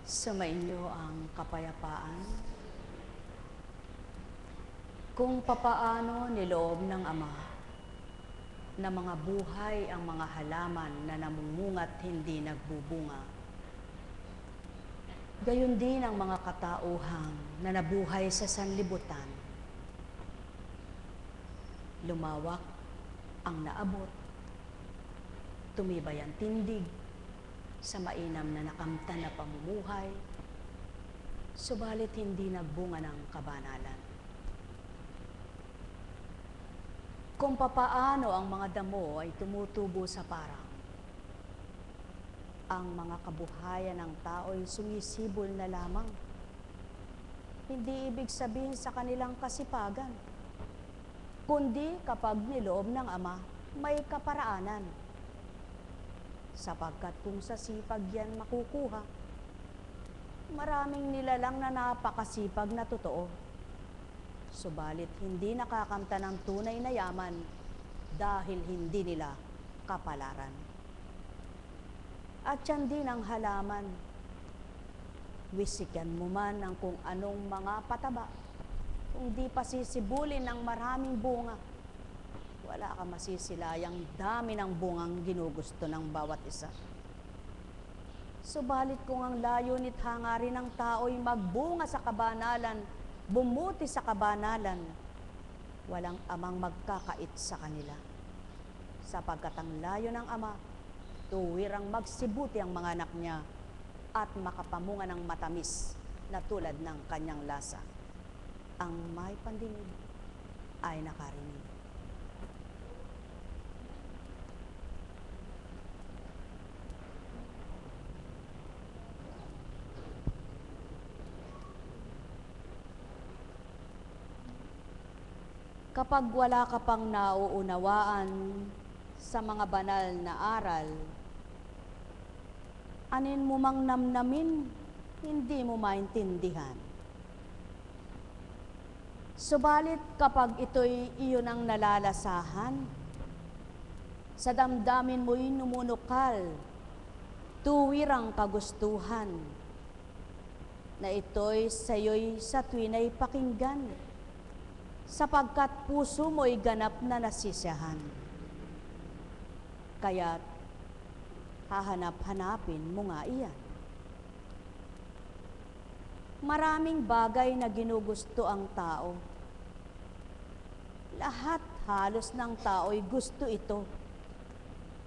Sumainyo ang kapayapaan. Kung papaano niloob ng Ama na mga buhay ang mga halaman na namumunga't hindi nagbubunga, gayon din ang mga katauhang na nabuhay sa sanlibutan. Lumawak ang naabot, tumibay ang tindig sa mainam na nakamtan na pamumuhay, subalit hindi nagbunga ng kabanalan. Kung papaano ang mga damo ay tumutubo sa parang, ang mga kabuhayan ng tao ay sumisibol na lamang. Hindi ibig sabihin sa kanilang kasipagan, kundi kapag niloob ng Ama, may kaparaanan. Sapagkat kung sa sipag yan makukuha, maraming nilalang na napakasipag na totoo. Subalit hindi nakakamtan ng tunay na yaman dahil hindi nila kapalaran. At yan din ang halaman. Wisikan mo man ang kung anong mga pataba, kung di pasisibulin ng maraming bunga, wala ka masisilayang dami ng bungang ginugusto ng bawat isa. Subalit kung ang layunit hangarin ng tao'y magbunga sa kabanalan, bumuti sa kabanalan, walang amang magkakait sa kanila. Sapagkat ang layo ng Ama, tuwirang magsibuti ang mga anak niya at makapamunga ng matamis na tulad ng kanyang lasa. Ang may pandinig ay nakarinig. Kapag wala ka pang nauunawaan sa mga banal na aral, anin mo mang namnamin, hindi mo maintindihan. Subalit kapag ito'y iyon ang nalalasahan, sa damdamin mo'y numunukal, tuwirang kagustuhan, na ito'y sa'yo'y sa tuwina'y pakinggan, sapagkat puso mo'y ganap na nasisiyahan. Kaya't hahanap-hanapin mo nga iyan. Maraming bagay na ginugusto ang tao. Lahat halos ng tao'y gusto ito,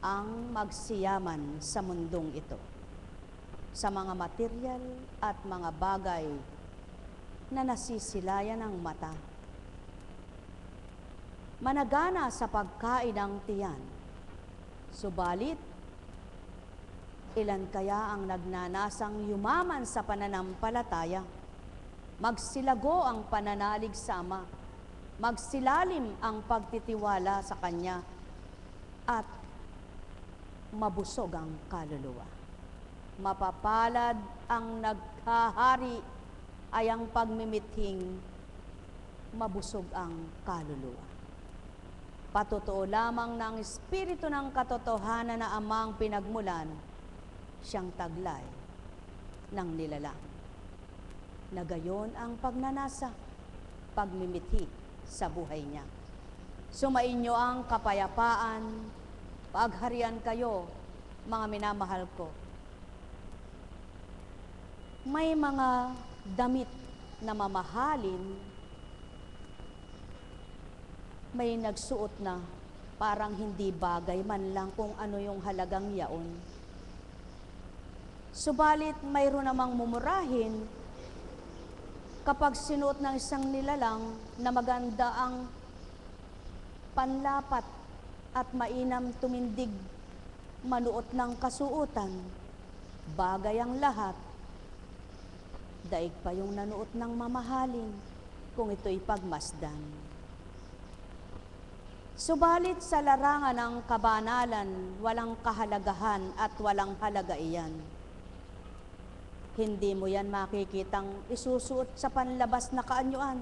ang magsiyaman sa mundong ito, sa mga material at mga bagay na nasisilayan ng mata. Managana sa pagkain ng tiyan. Subalit, ilan kaya ang nagnanasang yumaman sa pananampalataya? Magsilago ang pananalig sa Ama, magsilalim ang pagtitiwala sa Kanya, at mabusog ang kaluluwa. Mapapalad ang naghahari ay ang pagmimithing mabusog ang kaluluwa. Patotoo lamang ng Espiritu ng katotohanan na Amang pinagmulan, siyang taglay ng nilalang. Na gayon ang pagnanasa, pagmimithi sa buhay niya. Sumainyo ang kapayapaan, pagharian kayo, mga minamahal ko. May mga damit na mamahalin, may nagsuot na parang hindi bagay man lang kung ano yung halagang yaon. Subalit mayroon namang mumurahin kapag sinuot ng isang nilalang na maganda ang panlapat at mainam tumindig manuot ng kasuotan. Bagay ang lahat, daig pa yung nanuot ng mamahalin kung ito'y pagmasdan. Subalit sa larangan ng kabanalan, walang kahalagahan at walang halaga iyan. Hindi mo yan makikitang isusuot sa panlabas na kaanyuan,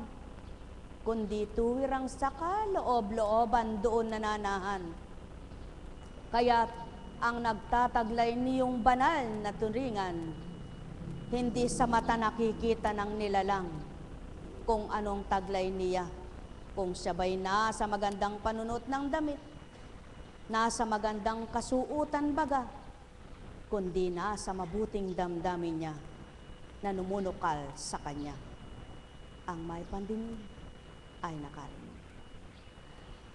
kundi tuwirang sa kaloob-looban doon nananahan. Kaya't ang nagtataglay niyong banal na turingan Hindi sa mata nakikita ng nilalang kung anong taglay niya, kung siya ba'y nasa magandang panunot ng damit, nasa magandang kasuutan baga, kundi nasa mabuting damdamin niya na numunukal sa kanya. Ang may pandinig ay nakarinig.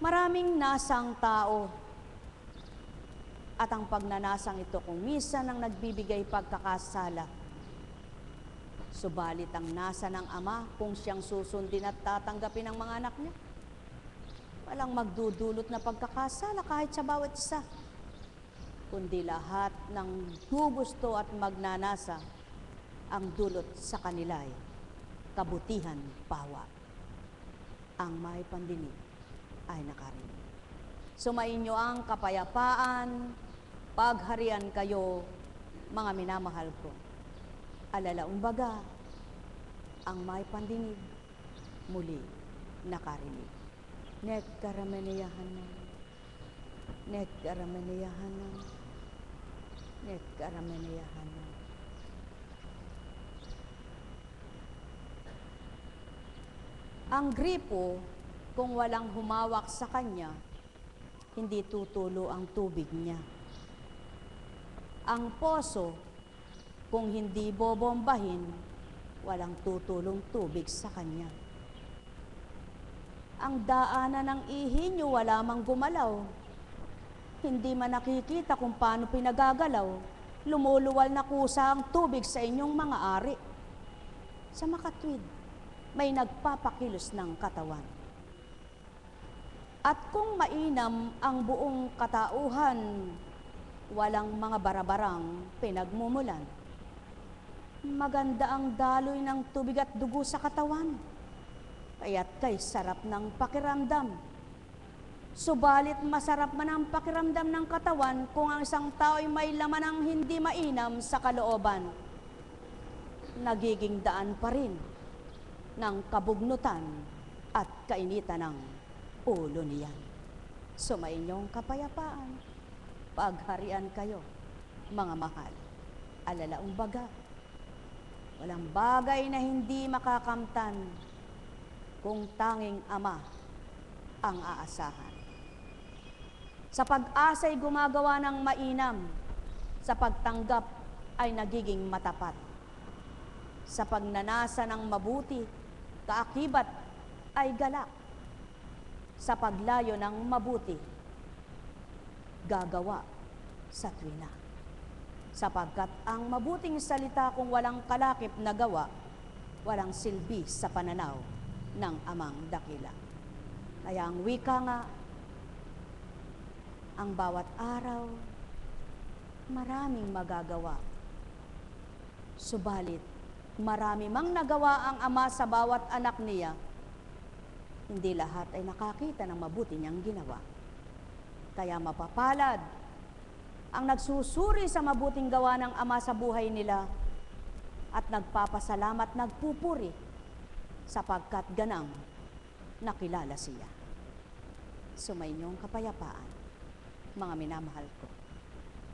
Maraming nasang tao at ang pagnanasang ito kung minsan ang nagbibigay pagkakasala. Subalit ang nasa ng Ama kung siyang susundin at tatanggapin ng mga anak niya, walang magdudulot na pagkakasala kahit sa bawat isa, kundi lahat ng gugusto at magnanasa ang dulot sa kanila ay kabutihan pawa. Ang may pandinig ay nakarinig. Sumainyo ang kapayapaan, pagharian kayo, mga minamahal ko. Alalaong baga, ang may pandinig muli nakarinig. Nekkaramaniyahanam, nekkaramaniyahanam, nekkaramaniyahanam. Ang gripo, kung walang humawak sa kanya, hindi tutulo ang tubig niya. Ang poso, kung hindi bobombahin, walang tutulong tubig sa kanya. Ang daanan ng ihi nyo, wala mang gumalaw. Hindi man nakikita kung paano pinagagalaw, lumuluwal na kusa ang tubig sa inyong mga ari. Sa makatwid, may nagpapakilos ng katawan. At kung mainam ang buong katauhan, walang mga barabarang pinagmumulan. Maganda ang daloy ng tubig at dugo sa katawan, kaya't kay sarap ng pakiramdam. Subalit masarap man ang pakiramdam ng katawan kung ang isang tao ay may laman ng hindi mainam sa kalooban. Nagiging daan pa rin ng kabugnutan at kainitan ng ulo niyan. Sumainyong kapayapaan, pagharian kayo, mga mahal. Alalaong baga, walang bagay na hindi makakamtan kung tanging Ama ang aasahan. Sa pag-asa'y gumagawa ng mainam, sa pagtanggap ay nagiging matapat. Sa pagnanasa ng mabuti, kaakibat ay galak. Sa paglayo ng mabuti, gagawa sa tuwina. Sapagkat ang mabuting salita kung walang kalakip na gawa, walang silbi sa pananaw ng Amang dakila. Kaya ang wika nga, ang bawat araw, maraming magagawa. Subalit, marami mang nagawa ang Ama sa bawat anak niya, hindi lahat ay nakakita ng mabuti niyang ginawa. Kaya mapapalad ang nagsusuri sa mabuting gawa ng Ama sa buhay nila at nagpapasalamat, nagpupuri, sapagkat ganang nakilala siya. Sumainyong kapayapaan, mga minamahal ko.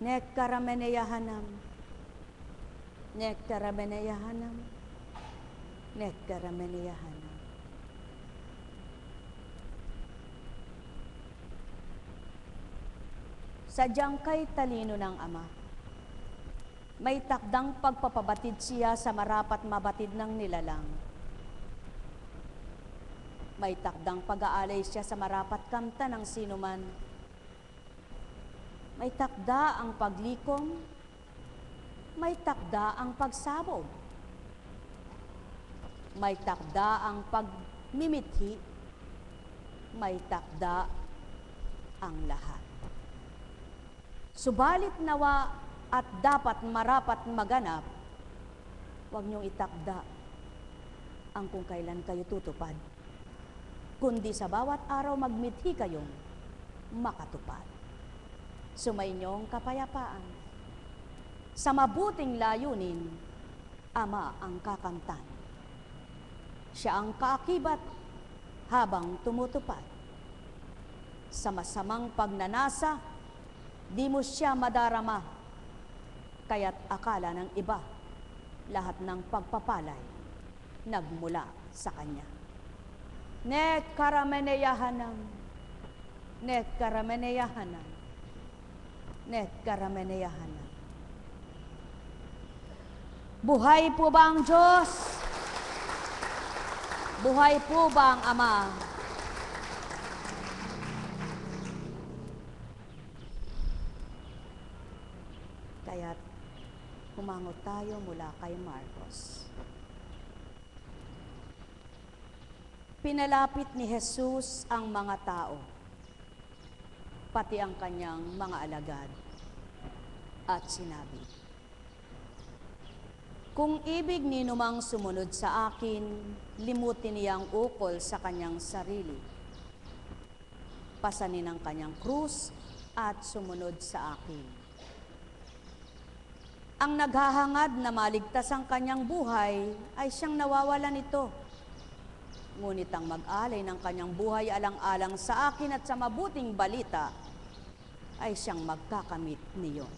Nekkarameneyahanam, nekkarameneyahanam, nekkarameneyahanam. Sadyang kay talino ng Ama, may takdang pagpapabatid siya sa marapat mabatid ng nilalang. May takdang pag-aalay siya sa marapat kamta ng sinuman. May takda ang paglikom, may takda ang pagsabog. May takda ang pagmimithi, may takda ang lahat. Subalit nawa at dapat marapat maganap, huwag niyong itakda ang kung kailan kayo tutupad, kundi sa bawat araw magmithi kayong makatupad. Sumainyong kapayapaan. Sa mabuting layunin, Ama ang kakamtan. Siya ang kaakibat habang tumutupad. Sa masamang pagnanasa, di mo siya madarama, kaya't akala ng iba lahat ng pagpapalay nagmula sa Kanya. Net karameneyahanam, net karameneyahanam, net karameneyahanam. Buhay po ba ang Diyos? Buhay po ba ang Ama? Kaya't humangot tayo mula kay Marcos. Pinalapit ni Jesus ang mga tao, pati ang kanyang mga alagad, at sinabi, "Kung ibig ninumang sumunod sa akin, limutin niyang ukol sa kanyang sarili. Pasanin ang kanyang krus at sumunod sa akin. Ang naghahangad na maligtas ang kanyang buhay ay siyang nawawalan nito. Ngunit ang mag-alay ng kanyang buhay alang-alang sa akin at sa mabuting balita ay siyang magkakamit niyon.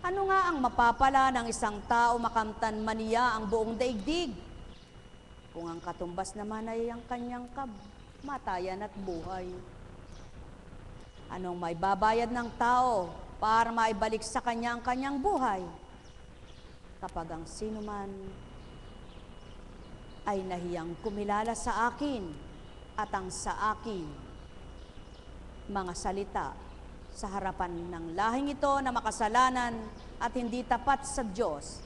Ano nga ang mapapala ng isang tao makamtan man niya ang buong daigdig? Kung ang katumbas naman ay ang kanyang kamatayan at buhay. Anong may babayad ng tao para maibalik sa kanya ang kanyang buhay? Kapag ang sinuman ay nahiyang kumilala sa akin at ang sa akin mga salita sa harapan ng lahing ito na makasalanan at hindi tapat sa Diyos,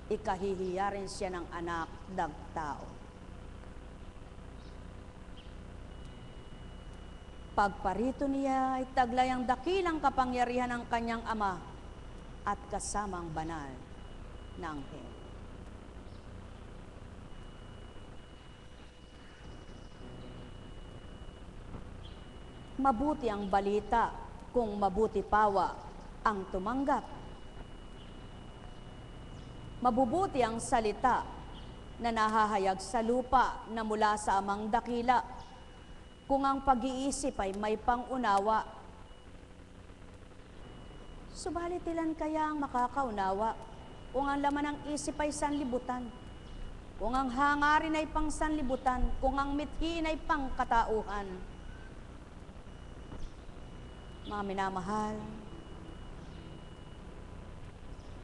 ikahihiya rin siya ng anak ng tao. Pagparito niya ay taglay ang dakilang kapangyarihan ng kanyang Ama at kasamang banal na anghel. Mabuti ang balita kung mabuti pawa ang tumanggap. Mabubuti ang salita na nahahayag sa lupa na mula sa Amang dakila, kung ang pag-iisip ay may pangunawa. Subalit ilan kaya ang makakaunawa kung ang laman ng isip ay sanlibutan, kung ang hangarin ay pang sanlibutan, kung ang mithiin ay pang katauhan? Mga minamahal,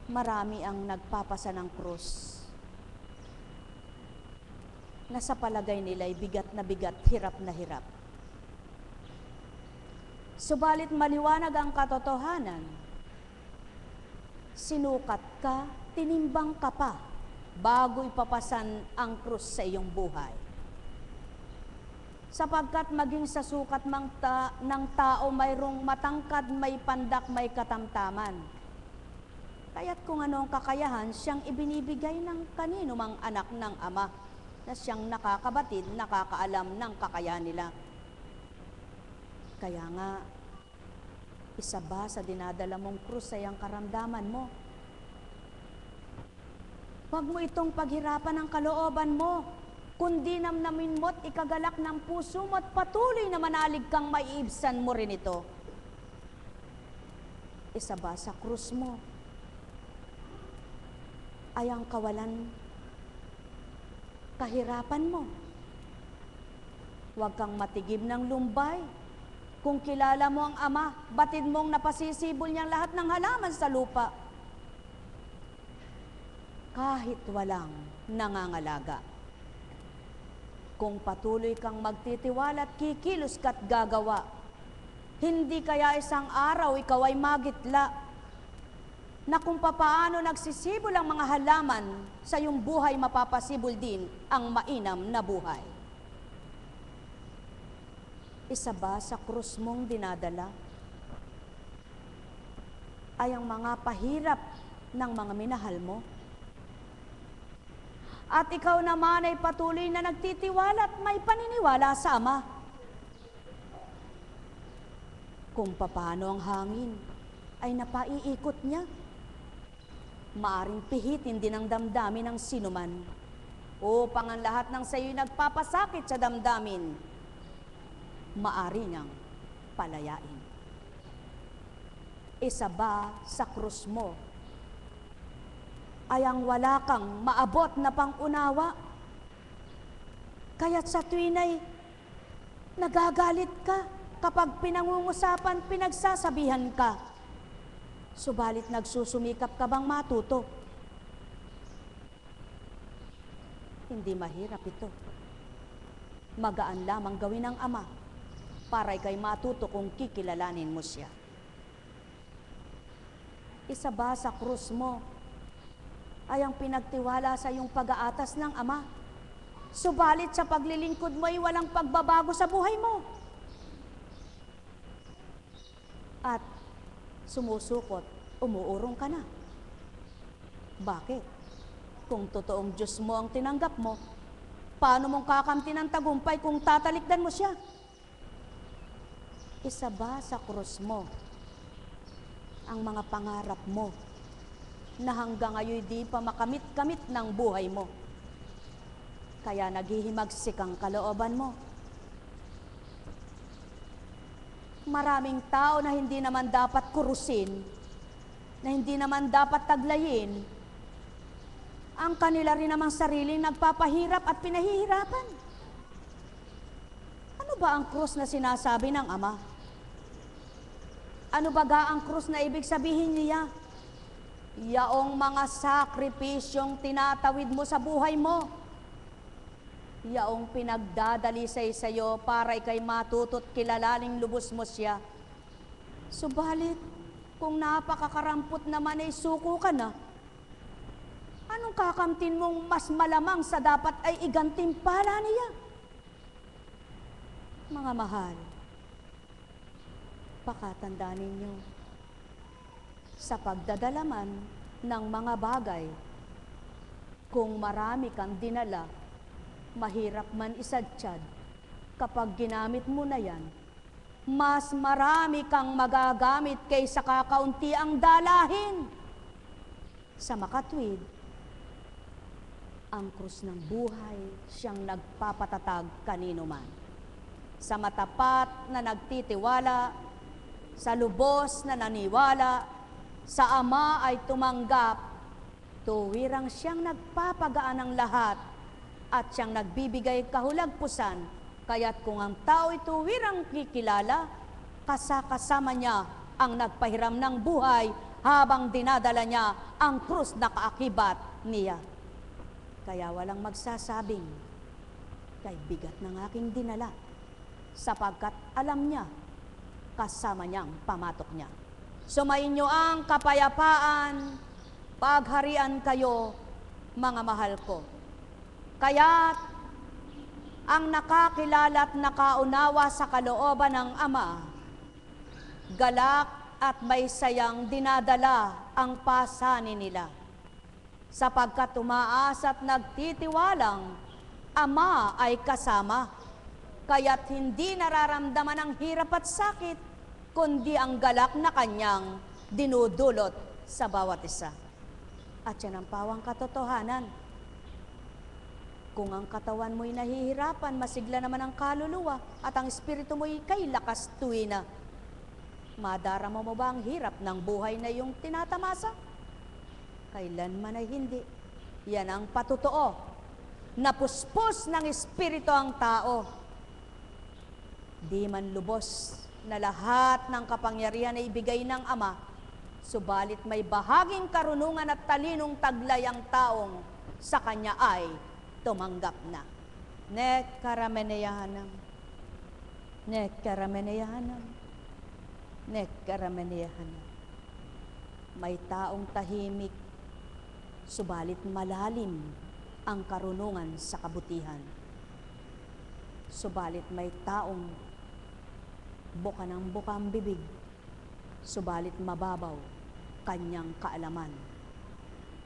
marami ang nagpapasa ng krus na sa palagay nila ay bigat na bigat, hirap na hirap. Subalit maliwanag ang katotohanan. Sinukat ka, tinimbang ka pa, bago ipapasan ang krus sa iyong buhay. Sapagkat maging sa sukat ng tao mayroong matangkad, may pandak, may katamtaman. Kaya't kung anong kakayahan siyang ibinibigay ng kanino mang anak ng Ama, na siyang nakakabatid, nakakaalam ng kakayahan nila. Kaya nga, isa ba sa dinadala mong krus sa iyang karamdaman mo? Huwag mo itong paghirapan ng kalooban mo, kundi namnamin mo't ikagalak ng puso mo at patuloy na manalig kang maiibsan mo rin ito. Isa ba sa krus mo ay ang kawalan, kahirapan mo? Huwag kang matigib ng lumbay. Kung kilala mo ang Ama, batid mong napasisibol niyang lahat ng halaman sa lupa, kahit walang nangangalaga. Kung patuloy kang magtitiwala at kikilos ka't gagawa, hindi kaya isang araw ikaw ay magitla na kung papaano nagsisibol ang mga halaman, sa iyong buhay mapapasibol din ang mainam na buhay. Isa ba sa krus mong dinadala ay ang mga pahirap ng mga minahal mo? At ikaw naman ay patuloy na nagtitiwala at may paniniwala sa Ama. Kung papaano ang hangin ay napaiikot niya, maaring pihitin din ang damdamin ng sinuman, upang ang lahat ng sayo'y nagpapasakit sa damdamin, maari niyang palayain. Isa ba sa krus mo ay ang wala kang maabot na pangunawa. Kaya't sa tuwinay, nagagalit ka kapag pinangungusapan, pinagsasabihan ka. Subalit nagsusumikap ka bang matuto? Hindi mahirap ito. Magaan lamang gawin ng Ama para ikay matuto kung kikilalanin mo siya. Isa ba sa krus mo ay ang pinagtiwala sa iyong pag-aatas ng Ama? Subalit sa paglilingkod mo ay walang pagbabago sa buhay mo. At sumusukot, umuurong ka na. Bakit? Kung totoong Diyos mo ang tinanggap mo, paano mong kakamti ng tagumpay kung tatalikdan mo siya? Isa ba sa krus mo ang mga pangarap mo na hanggang ngayon di pa makamit-kamit ng buhay mo? Kaya naghihimagsik ang kalooban mo. Maraming tao na hindi naman dapat kurusin, na hindi naman dapat taglayin, ang kanila rin namang sariling nagpapahirap at pinahihirapan. Ano ba ang krus na sinasabi ng Ama? Ano ba ga ang krus na ibig sabihin niya? Yaong mga sakripisyong tinatawid mo sa buhay mo. Yaong pinagdadalisay sa iyo para ikay matuto't kilalaning lubos mo siya. Subalit, kung napakakarampot naman ay suko ka na, anong kakamtin mong mas malamang sa dapat ay igantimpala niya? Mga mahal, pakatandaan ninyo, sa pagdadalaman ng mga bagay, kung marami kang dinala, mahirap man isadsyad, kapag ginamit mo na yan, mas marami kang magagamit kaysa kakaunti ang dalahin. Sa makatwid, ang krus ng buhay siyang nagpapatatag kanino man. Sa matapat na nagtitiwala, sa lubos na naniwala, sa Ama ay tumanggap, tuwirang siyang nagpapagaan ng lahat at siyang nagbibigay kahulagpusan. Kaya't kung ang tao'y tuwirang kikilala, kasama niya ang nagpahiram ng buhay habang dinadala niya ang krus na kaakibat niya. Kaya walang magsasabing, kay bigat ng aking dinala, sapagkat alam niya, kasama niyang pamatok niya. Sumainyo ang kapayapaan, pagharian kayo, mga mahal ko. Kaya't ang nakakilala at nakaunawa sa kalooban ng Ama, galak at may sayang dinadala ang pasanin nila. Sapagkat umaasa at nagtitiwalang Ama ay kasama, kaya't hindi nararamdaman ang hirap at sakit, kundi ang galak na kanyang dinudulot sa bawat isa. At yan ang pawang katotohanan. Kung ang katawan mo'y nahihirapan, masigla naman ang kaluluwa at ang espiritu mo'y kay lakas tuwina. Madarama mo ba ang hirap ng buhay na iyong tinatamasa? Kailanman ay hindi. Yan ang patotoo. Napuspos ng espiritu ang tao. Di man lubos na lahat ng kapangyarihan ay ibigay ng Ama, subalit may bahaging karunungan at talinong taglay ang taong sa Kanya ay tumanggap na. Nek karameneyahanam. Nek karameneyahanam. Nek karameneyahanam. May taong tahimik, subalit malalim ang karunungan sa kabutihan. Subalit may taong buka ng buka ang bibig, subalit mababaw kanyang kaalaman,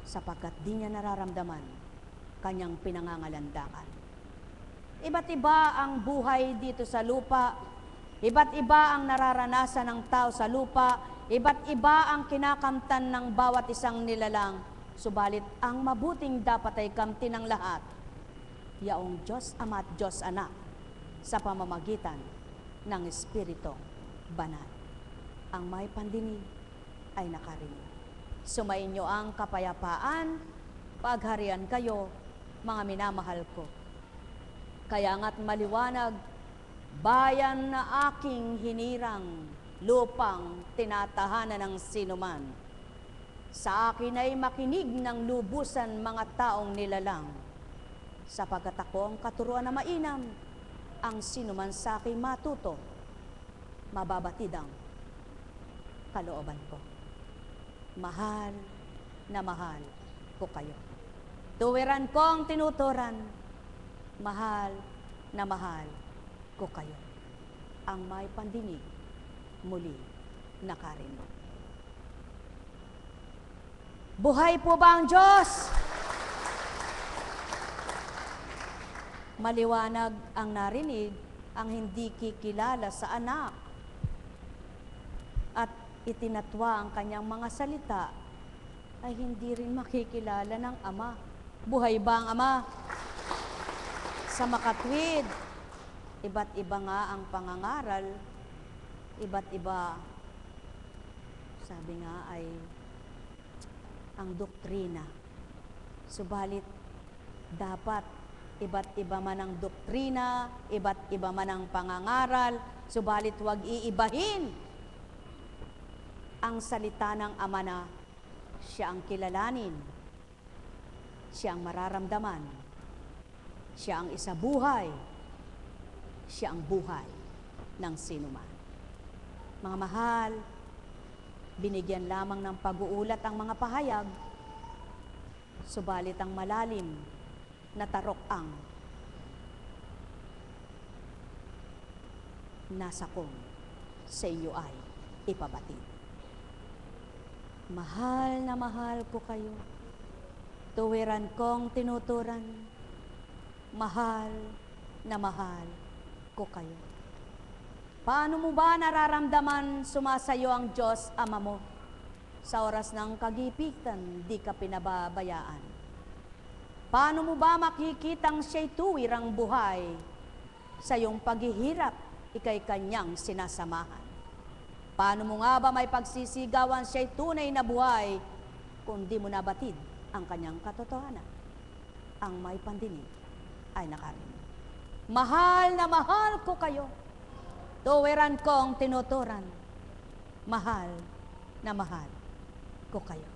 sapagkat di niya nararamdaman kanyang pinangangalandakan. Iba't iba ang buhay dito sa lupa, iba't iba ang nararanasan ng tao sa lupa, iba't iba ang kinakamtan ng bawat isang nilalang, subalit ang mabuting dapat ay kamtin ng lahat, yaong Diyos Ama at Diyos Anak, sa pamamagitan ng Espiritu Banal. Ang may pandinig ay nakarinig. Sumainyo ang kapayapaan pagharian kayo, mga minamahal ko. Kaya nga't maliwanag, bayan na aking hinirang, lupang tinatahanan ng sinuman. Sa akin ay makinig ng lubusan mga taong nilalang, sapagkat ako ang katuruan na mainam, ang sinuman sa akin matuto, mababatid ang kalooban ko. Mahal na mahal ko kayo. Tuwiran kong tinuturan, mahal na mahal ko kayo. Ang may pandinig, muli nakarinig. Buhay po ba ang Diyos? Maliwanag ang narinig, ang hindi kikilala sa anak. At itinatwa ang kanyang mga salita, ay hindi rin makikilala ng Ama. Buhay ba ang Ama? Sa makatwid, iba't iba nga ang pangangaral, iba't iba, sabi nga ay ang doktrina. Subalit, dapat iba't iba man ang doktrina, iba't iba man ang pangangaral, subalit huwag iibahin ang salita ng Ama na siya ang kilalanin, siya ang mararamdaman, siya ang isabuhay, siya ang buhay ng sinuman. Mga mahal, binigyan lamang ng pag-uulat ang mga pahayag, subalit ang malalim na tarok ang nasa kong sa inyo ay ipabatid. Mahal na mahal ko kayo, tuwiran kong tinuturan, mahal na mahal ko kayo. Paano mo ba nararamdaman sumasayo ang Diyos Ama mo? Sa oras ng kagipitan, di ka pinababayaan. Paano mo ba makikitang siya'y tuwirang buhay? Sa iyong paghihirap, ika'y kanyang sinasamahan. Paano mo nga ba may pagsisigawan siya'y tunay na buhay kung di mo nabatid ang kanyang katotohanan? Ang may pandinig ay nakarinig. Mahal na mahal ko kayo, tuwiran kong tinuturan, mahal na mahal ko kayo.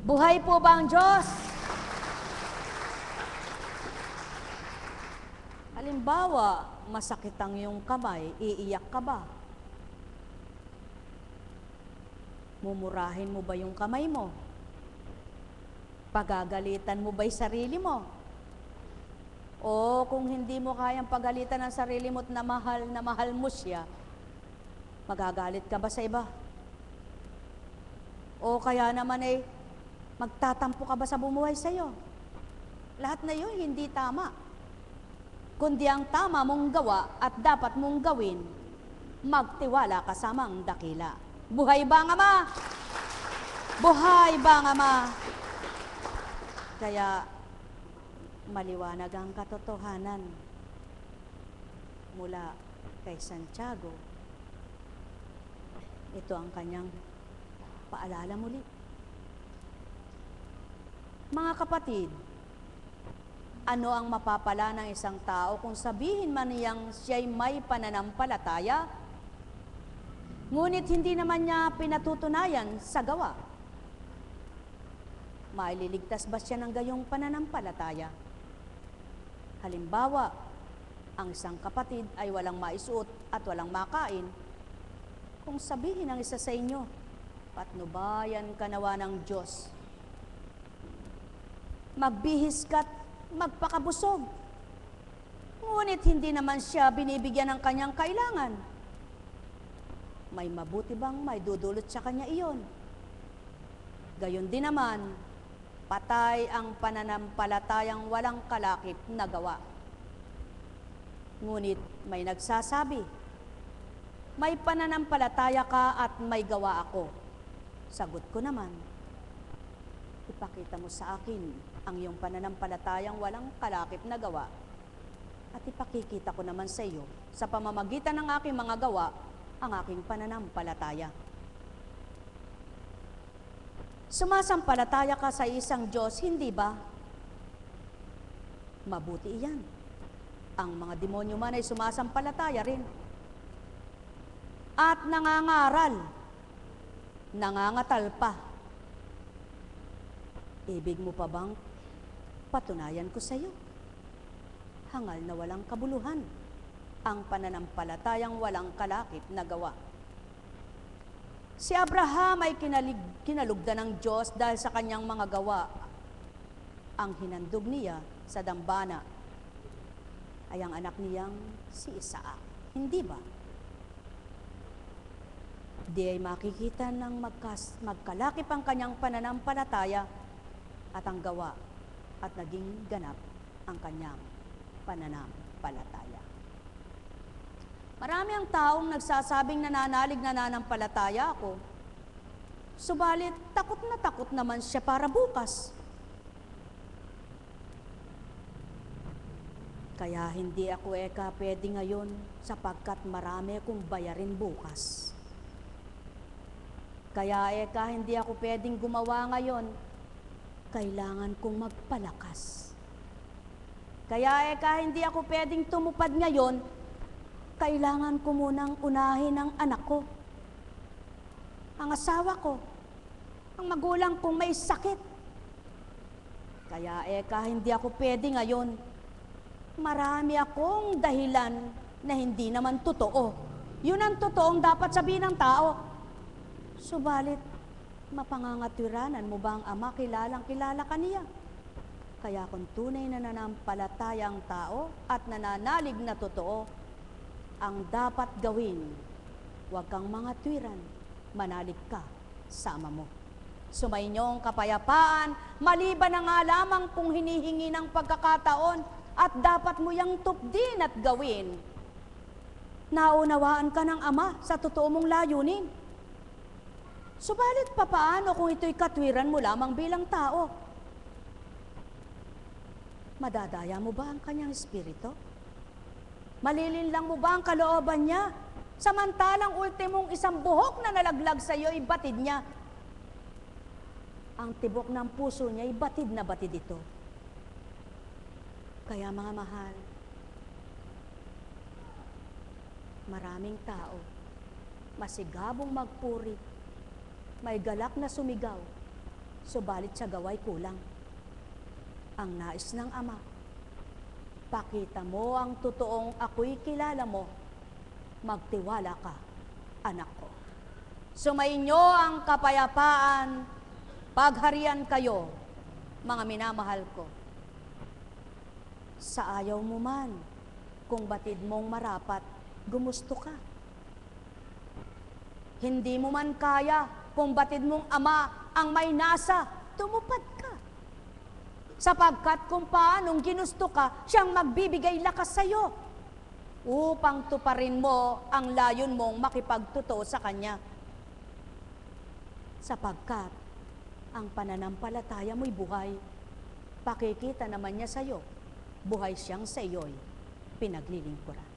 Buhay po ba ang Diyos? Halimbawa, masakit ang iyong kamay, iiyak ka ba? Mumurahin mo ba yung kamay mo? Pagagalitan mo ba'y sarili mo? O kung hindi mo kayang pagalitan ang sarili mo at na mahal mo siya, magagalit ka ba sa iba? O kaya naman ay magtatampo ka ba sa bumuhay sa iyo? Lahat na yun hindi tama. Kundi ang tama mong gawa at dapat mong gawin, magtiwala kasamang dakila. Buhay ba ang Ama? Buhay ba ang Ama? Kaya maliwanag ang katotohanan mula kay Santiago. Ito ang kanyang paalala muli. Mga kapatid, ano ang mapapala ng isang tao kung sabihin man niyang siya'y may pananampalataya, ngunit hindi naman niya pinatutunayan sa gawa? Maililigtas ba siya ng gayong pananampalataya? Halimbawa, ang isang kapatid ay walang maisuot at walang makain. Kung sabihin ng isa sa inyo, patnubayan ka nawa ng Diyos, magbihis ka't magpakabusog, ngunit hindi naman siya binibigyan ng kanyang kailangan, may mabuti bang may dudulot sa kanya iyon? Gayon din naman, patay ang pananampalatayang walang kalakip na gawa. Ngunit may nagsasabi, may pananampalataya ka at may gawa ako. Sagot ko naman, ipakita mo sa akin ang iyong pananampalatayang walang kalakip na gawa, at ipakikita ko naman sa iyo sa pamamagitan ng aking mga gawa ang aking pananampalataya. Sumasampalataya ka sa isang Diyos, hindi ba? Mabuti iyan. Ang mga demonyo man ay sumasampalataya rin. At nangangaral, nangangatal pa. Ibig mo pa bang patunayan ko sa iyo? Hangal na walang kabuluhan, ang pananampalatayang walang kalakip na gawa. Si Abraham ay kinalugdan ng Diyos dahil sa kanyang mga gawa. Ang hinandog niya sa dambana ay ang anak niyang si Isaac. Hindi ba? Di ay makikita ng magkalakip ang kanyang pananampalataya at ang gawa at naging ganap ang kanyang pananampalataya. Marami ang taong nagsasabing nananalig na nananampalataya ako. Subalit, takot naman siya para bukas. Kaya hindi ako pwede ngayon sapagkat marami akong bayarin bukas. Kaya hindi ako pwedeng gumawa ngayon, kailangan kong magpalakas. Kaya hindi ako pwedeng tumupad ngayon, kailangan ko munang unahin ang anak ko, ang asawa ko, ang magulang kong may sakit. Kaya hindi ako pwede ngayon, marami akong dahilan na hindi naman totoo. Yun ang totoong dapat sabihin ng tao. Subalit, mapangangatwiranan mo ba ang Ama, kilala ka niya? Kaya kung tunay na nananampalataya ang tao at nananalig na totoo, ang dapat gawin, huwag kang mangatwiran, manalig ka sa Ama mo. Sumainyo ang kapayapaan, maliban na nga lamang kung hinihingi ng pagkakataon at dapat mo yang tupdin at gawin. Naunawaan ka ng Ama sa totoo mong layunin. Subalit papaano kung ito'y katwiran mo lamang bilang tao? Madadaya mo ba ang kanyang espiritu? Malilinlang mo ba ang kalooban niya? Samantalang ultimong isang buhok na nalaglag sa iyo, ibatid niya. Ang tibok ng puso niya, ibatid na batid ito. Kaya mga mahal, maraming tao, masigabong magpuri, may galak na sumigaw, subalit sa gaway kulang. Ang nais ng Ama, pakita mo ang totoong ako'y kilala mo, magtiwala ka, anak ko. Sumainyo ang kapayapaan, pagharian kayo, mga minamahal ko. Sa ayaw mo man, kung batid mong marapat, gumusto ka. Hindi mo man kaya, kung batid mong Ama ang may nasa, tumupad ka. Sapagkat kung paanong ginusto ka, siyang magbibigay lakas sa iyo upang tuparin mo ang layon mong makipagtotoo sa Kanya. Sapagkat ang pananampalataya mo'y buhay, pakikita naman niya sa iyo, buhay siyang sa iyo'y pinaglilingkuran.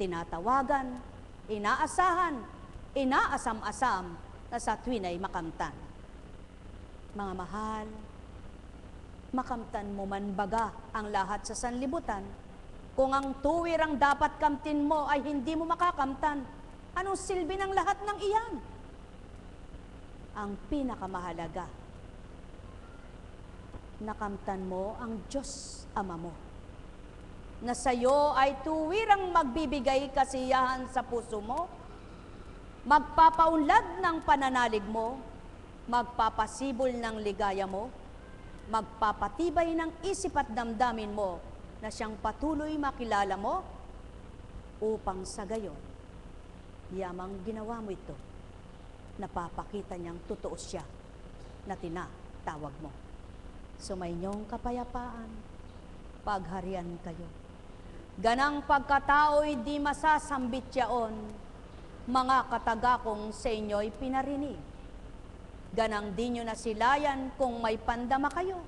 Tinatawagan, inaasahan, inaasam-asam na sa tuwina'y makamtan. Mga mahal, makamtan mo man baga ang lahat sa sanlibutan, kung ang tuwirang dapat kamtin mo ay hindi mo makakamtan, anong silbi ng lahat ng iyan? Ang pinakamahalaga, nakamtan mo ang Diyos Ama mo, na sa iyo ay tuwirang magbibigay kasiyahan sa puso mo, magpapaunlad ng pananalig mo, magpapasibol ng ligaya mo, magpapatibay ng isip at damdamin mo na siyang patuloy makilala mo upang sa gayon, yamang ginawa mo ito, napapakita niyang totoo siya na tinatawag mo. Sumainyong kapayapaan, pagharian kayo. Ganang pagkatao'y di masasambit yaon, mga katagakong sa inyo'y pinarinig. Ganang di nyo nasilayan kung may pandama kayo,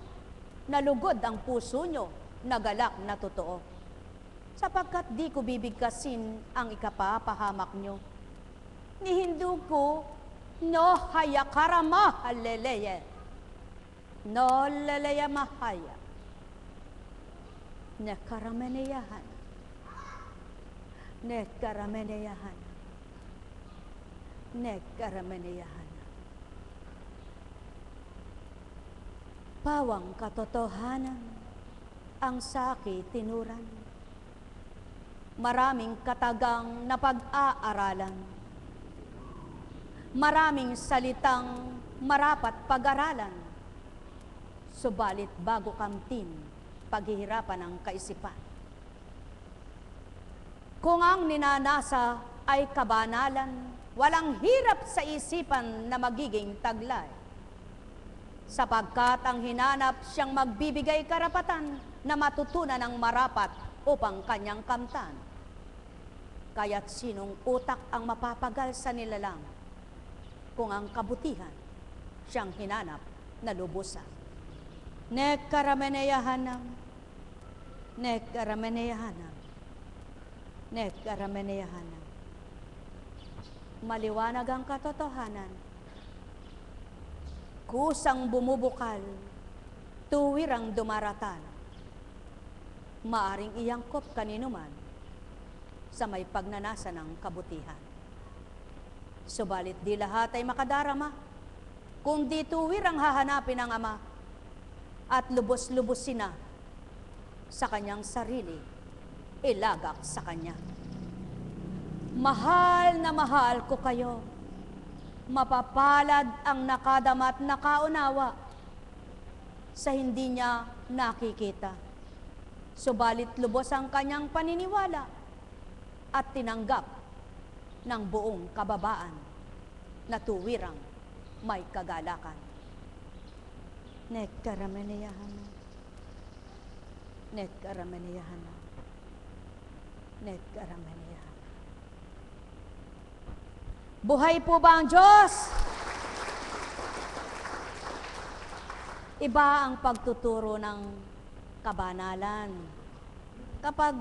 nalugod ang puso nyo, nagalak na totoo. Sapagkat di ko bibigkasin ang ikapapahamak nyo. Nihindog ko No haya karama haleleye. No leleya mahaya. Ne karameneyahan. Ne karameneyahan. Ne karameneyahan. Pawang katotohanan ang saki tinuran. Maraming katagang napag-aaralan. Maraming salitang marapat pag-aralan. Subalit bago kamtin, paghihirapan ng kaisipan. Kung ang ninanasa ay kabanalan, walang hirap sa isipan na magiging taglay. Sapagkat ang hinanap siyang magbibigay karapatan na matutunan ng marapat upang kanyang kamtan. Kaya't sinong utak ang mapapagal sa nilalang kung ang kabutihan siyang hinanap na lubusan. Nek karameneyahanam, nek karameneyahanam, nek karameneyahanam. Maliwanag ang katotohanan. Kusang bumubukal, tuwirang dumaratan. Maaring iyangkop kaninuman sa may pagnanasa ng kabutihan. Subalit di lahat ay makadarama, kundi tuwirang hahanapin ng Ama at lubos-lubosin na sa kanyang sarili, ilagak sa kanya. Mahal na mahal ko kayo. Mapapalad ang nakadama at nakaunawa sa hindi niya nakikita. Subalit lubos ang kanyang paniniwala at tinanggap ng buong kababaan na tuwirang may kagalakan. Nek karameneyahan. Nek karameneyahan. Nek karameneyahan. Buhay po ba ang Diyos? Iba ang pagtuturo ng kabanalan. Kapag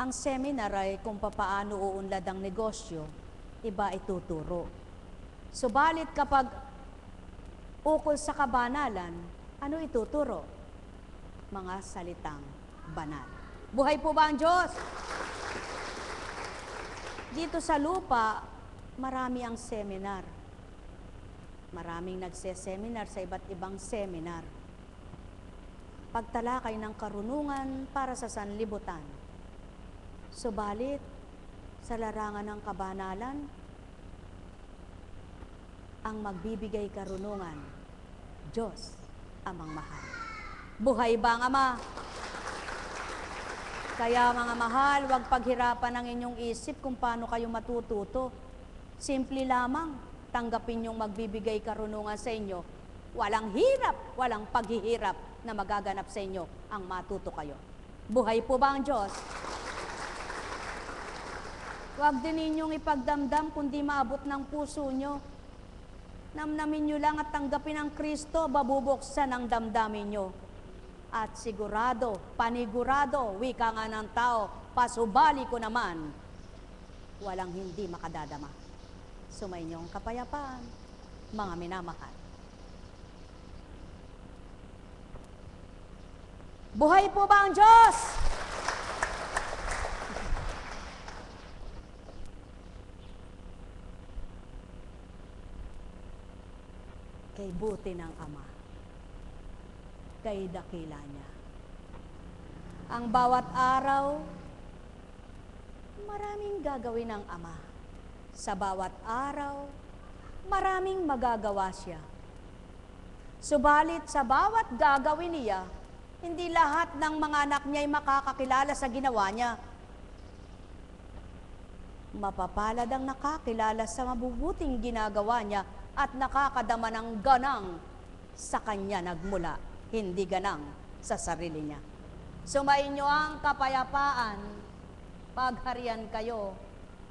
ang seminar ay kung papaano uunlad ang negosyo, iba ituturo. Subalit kapag ukol sa kabanalan, ano ituturo? Mga salitang banal. Buhay po ba ang Diyos? Dito sa lupa, marami ang seminar. Maraming nagse-seminar sa iba't ibang seminar. Pagtalakay ng karunungan para sa sanlibutan. Subalit, sa larangan ng kabanalan, ang magbibigay karunungan, Diyos, Amang Mahal. Buhay ba ang Ama? Kaya mga mahal, huwag paghirapan ang inyong isip kung paano kayo matututo. Simple lamang, tanggapin yung magbibigay karunungan sa inyo. Walang hirap, walang paghihirap na magaganap sa inyo ang matuto kayo. Buhay po ba ang Diyos? Huwag din ninyong ipagdamdam kundi maabot ng puso nyo. Namnamin nyo lang at tanggapin ang Kristo, babubuksan ang damdamin nyo. At sigurado, panigurado, wika nga ng tao, pasubali ko naman, walang hindi makadadama. Sumainyong kapayapaan, mga minamahal. Buhay po ba ang Diyos? Kay buti ng Ama. Kay dakila niya. Ang bawat araw, maraming gagawin ng Ama. Sa bawat araw, maraming magagawa siya. Subalit sa bawat gagawin niya, hindi lahat ng mga anak niya ay makakakilala sa ginawa niya. Mapapalad ang nakakilala sa mabubuting ginagawa niya at nakakadama ng ganang sa kanya nagmula, hindi ganang sa sarili niya. Sumainyo ang kapayapaan, pagharian kayo,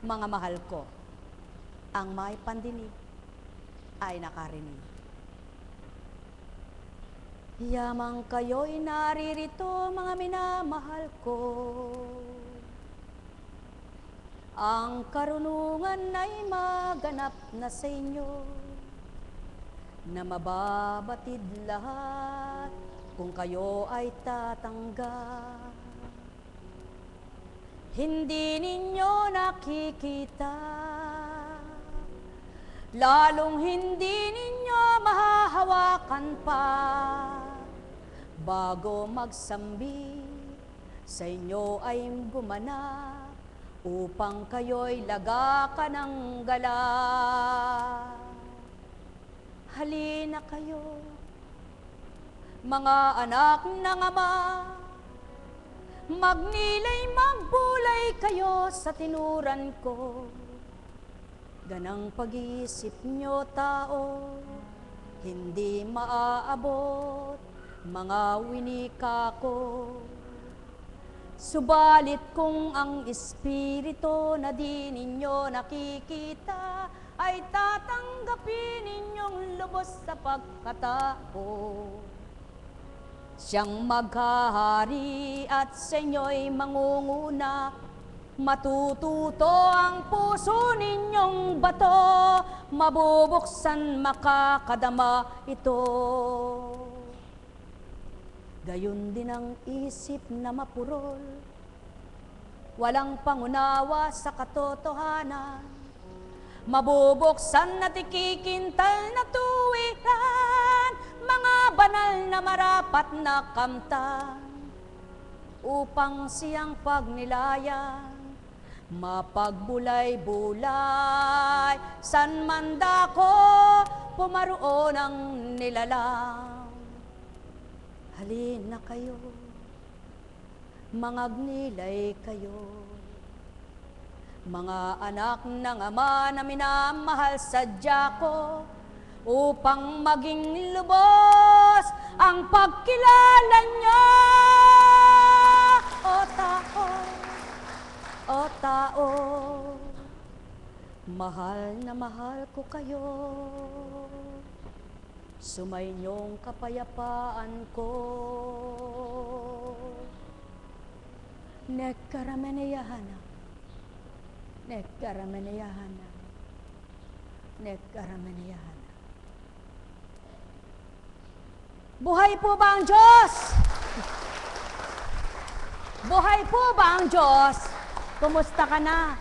mga mahal ko. Ang may pandinig ay nakarinig. Yamang kayo'y naririto, mga minamahal ko. ang karunungan ay maganap na sa inyo, na mababatid lahat kung kayo ay tatanggap. Hindi ninyo nakikita, lalong hindi ninyo mahahawakan pa, bago magsambi sa inyo ay gumanap, upang kayo'y lagakan ng galak. Halina kayo, mga anak ng Ama, magnilay magbulay kayo sa tinuran ko. Ganang pag-iisip nyo tao, hindi maaabot mga winika ko. Subalit kung ang Espiritu na di ninyo nakikita ay tatanggapin ninyong lubos sa pagkatao, siyang maghahari at sa inyo'y mangunguna. Matututo ang puso ninyong bato, mabubuksan makakadama ito. Gayon din ang isip na mapurol, walang pangunawa sa katotohanan, mabubuksan at ikikintal na tuwiran, mga banal na marapat na kamtan, upang siyang pagnilayan, mapagbulay-bulay, san man dako pumaroon ang nilalang. Halina kayo, mangagnilay kayo, mga anak ng Ama na minamahal sadya ko, upang maging lubos ang pagkilala niyo. O tao, o tao, mahal na mahal ko kayo, sumayinyong kapayapaan ko. Nekkarameneyahana, nekkarameneyahana, nekkarameneyahana. Buhay po ba ang Diyos? Buhay po ba ang Diyos? Kumusta ka na?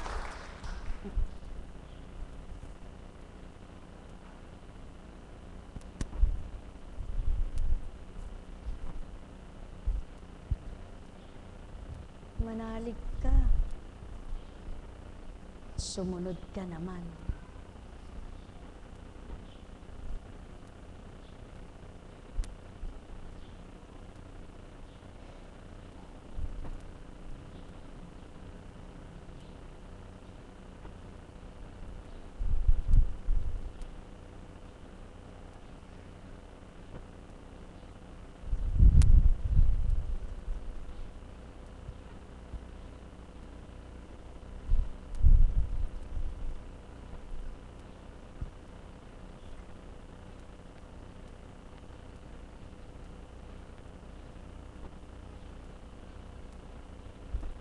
Manalig ka. Sumunod ka naman.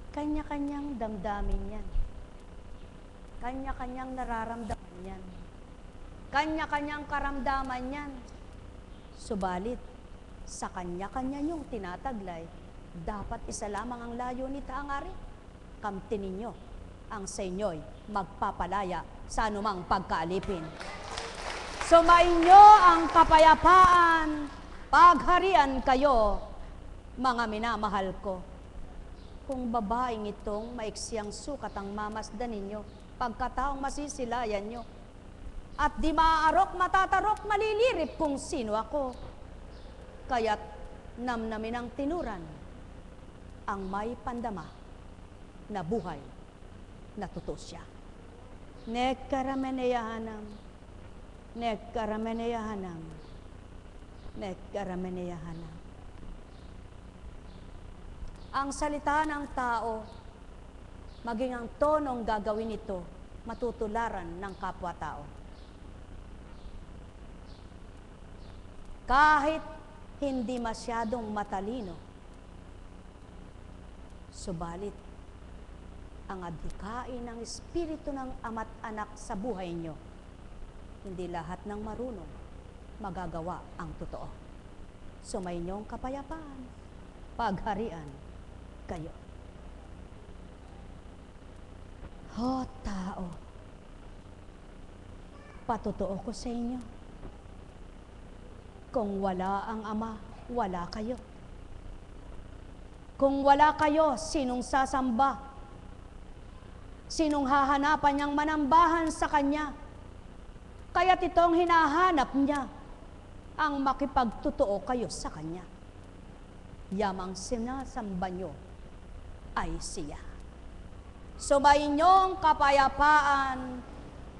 Kanya-kanyang damdamin yan. Kanya-kanyang nararamdaman yan. Kanya-kanyang karamdaman yan. Subalit, sa kanya-kanya niyong tinataglay, dapat isa lamang ang layo ni Tangari. Kamtin ninyo ang sa inyo'y magpapalaya sa anumang pagkaalipin. Sumainyo ang kapayapaan, pagharian kayo, mga minamahal ko. Kung babaeng itong maiksiyang sukat ang mamasdan ninyo, pagkataong masisilayan nyo, at di maaarok, matatarok, malilirip kung sino ako. Kaya't namnamin ang tinuran, ang may pandama na buhay na totoo siya. Nekkarameneyahanam, nekkarameneyahanam, nekkarameneyahanam. Ang salita ng tao, maging ang tonong gagawin ito, matutularan ng kapwa-tao. Kahit hindi masyadong matalino, subalit ang adhikain ng Espiritu ng Ama't Anak sa buhay nyo. Hindi lahat ng marunong magagawa ang totoo. Sumayinyong kapayapaan, pagharian kayo. Ho, tao, patotoo ko sa inyo, kung wala ang Ama, wala kayo. Kung wala kayo, sinong sasamba? Sinong hahanapan niyang manambahan sa Kanya? Kaya't itong hinahanap niya, ang makipagtotoo kayo sa Kanya. Yamang sinasamba niyo ay siya. Sumayinyong kapayapaan,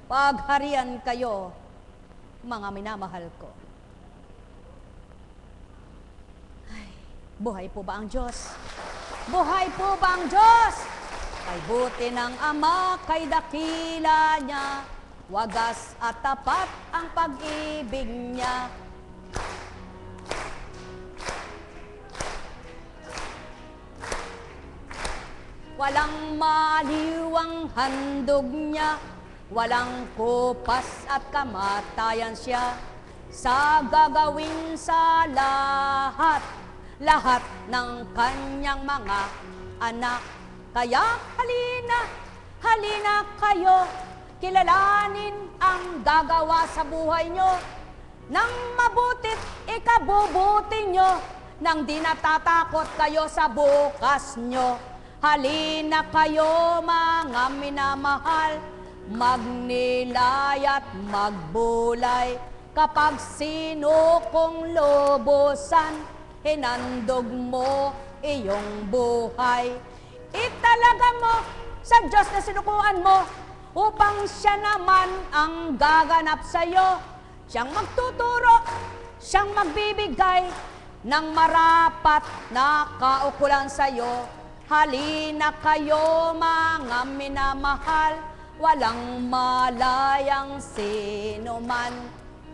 pagharian kayo, mga minamahal ko. Ay, buhay po ba ang Diyos? Buhay po ba ang Diyos? Kay buti ng Ama, kay dakila niya, wagas at tapat ang pag-ibig niya. Walang maliw ang handog niya, walang kupas at kamatayan siya. Sa gagawin sa lahat, lahat ng kanyang mga anak. Kaya halina, halina kayo, kilalanin ang gagawa sa buhay nyo. Nang mabutit ikabubuti nyo, nang di natatakot kayo sa bukas nyo. Halina kayo mga minamahal, magnilay at magbulay. Kapag sino kong lobosan, hinandog mo iyong buhay. Italaga mo sa Diyos na sinukuan mo, upang siya naman ang gaganap sa iyo. Siyang magtuturo, siyang magbibigay ng marapat na kaukulan sa iyo. Halina kayo mga minamahal, walang malayang sinuman.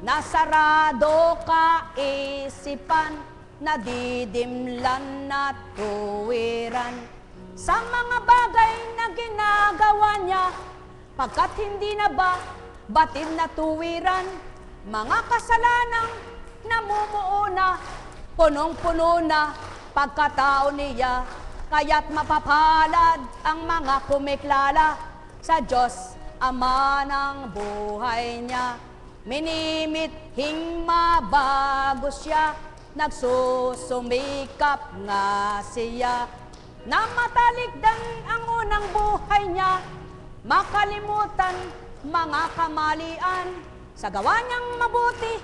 Nasarado kaisipan, nadidimlan na tuwiran. Sa mga bagay na ginagawa niya, pagkat hindi na ba batid na tuwiran. Mga kasalanang namumuo na, punong-puno na pagkatao niya. Kaya't mapapalad ang mga kumiklala sa Diyos, Ama ng buhay niya. Minimithing mabago siya, nagsusumikap nga siya. Na matalikdan ang unang buhay niya, makalimutan mga kamalian. Sa gawa niyang mabuti,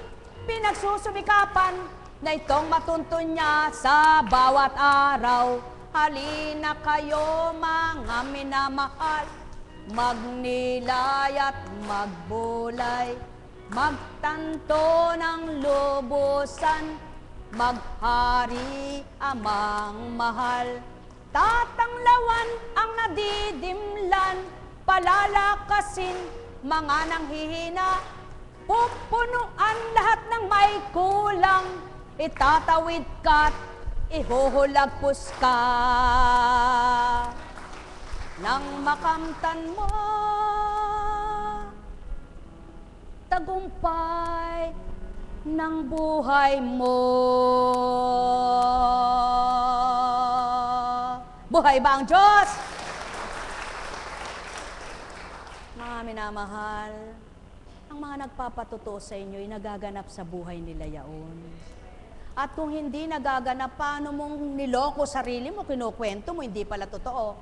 pinagsusumikapan, na itong matuntun niya sa bawat araw. Halina kayo mga minamahal, magnilay at magbulay. Magtanto ng lubusan, maghari Amang mahal. Tatanglawan ang nadidimlan, palalakasin mga nanghihina. Pupunuan lahat ng may kulang, itatawid ka't ihuhulagpos ka. Nang makamtan mo tagumpay ng buhay mo. Buhay ba ang Diyos? Mga minamahal, ang mga nagpapatotoo sa inyo ay nagaganap sa buhay nila yaon. At kung hindi nagaganap, paano mong niloko sarili mo, kinukwento mo, hindi pala totoo.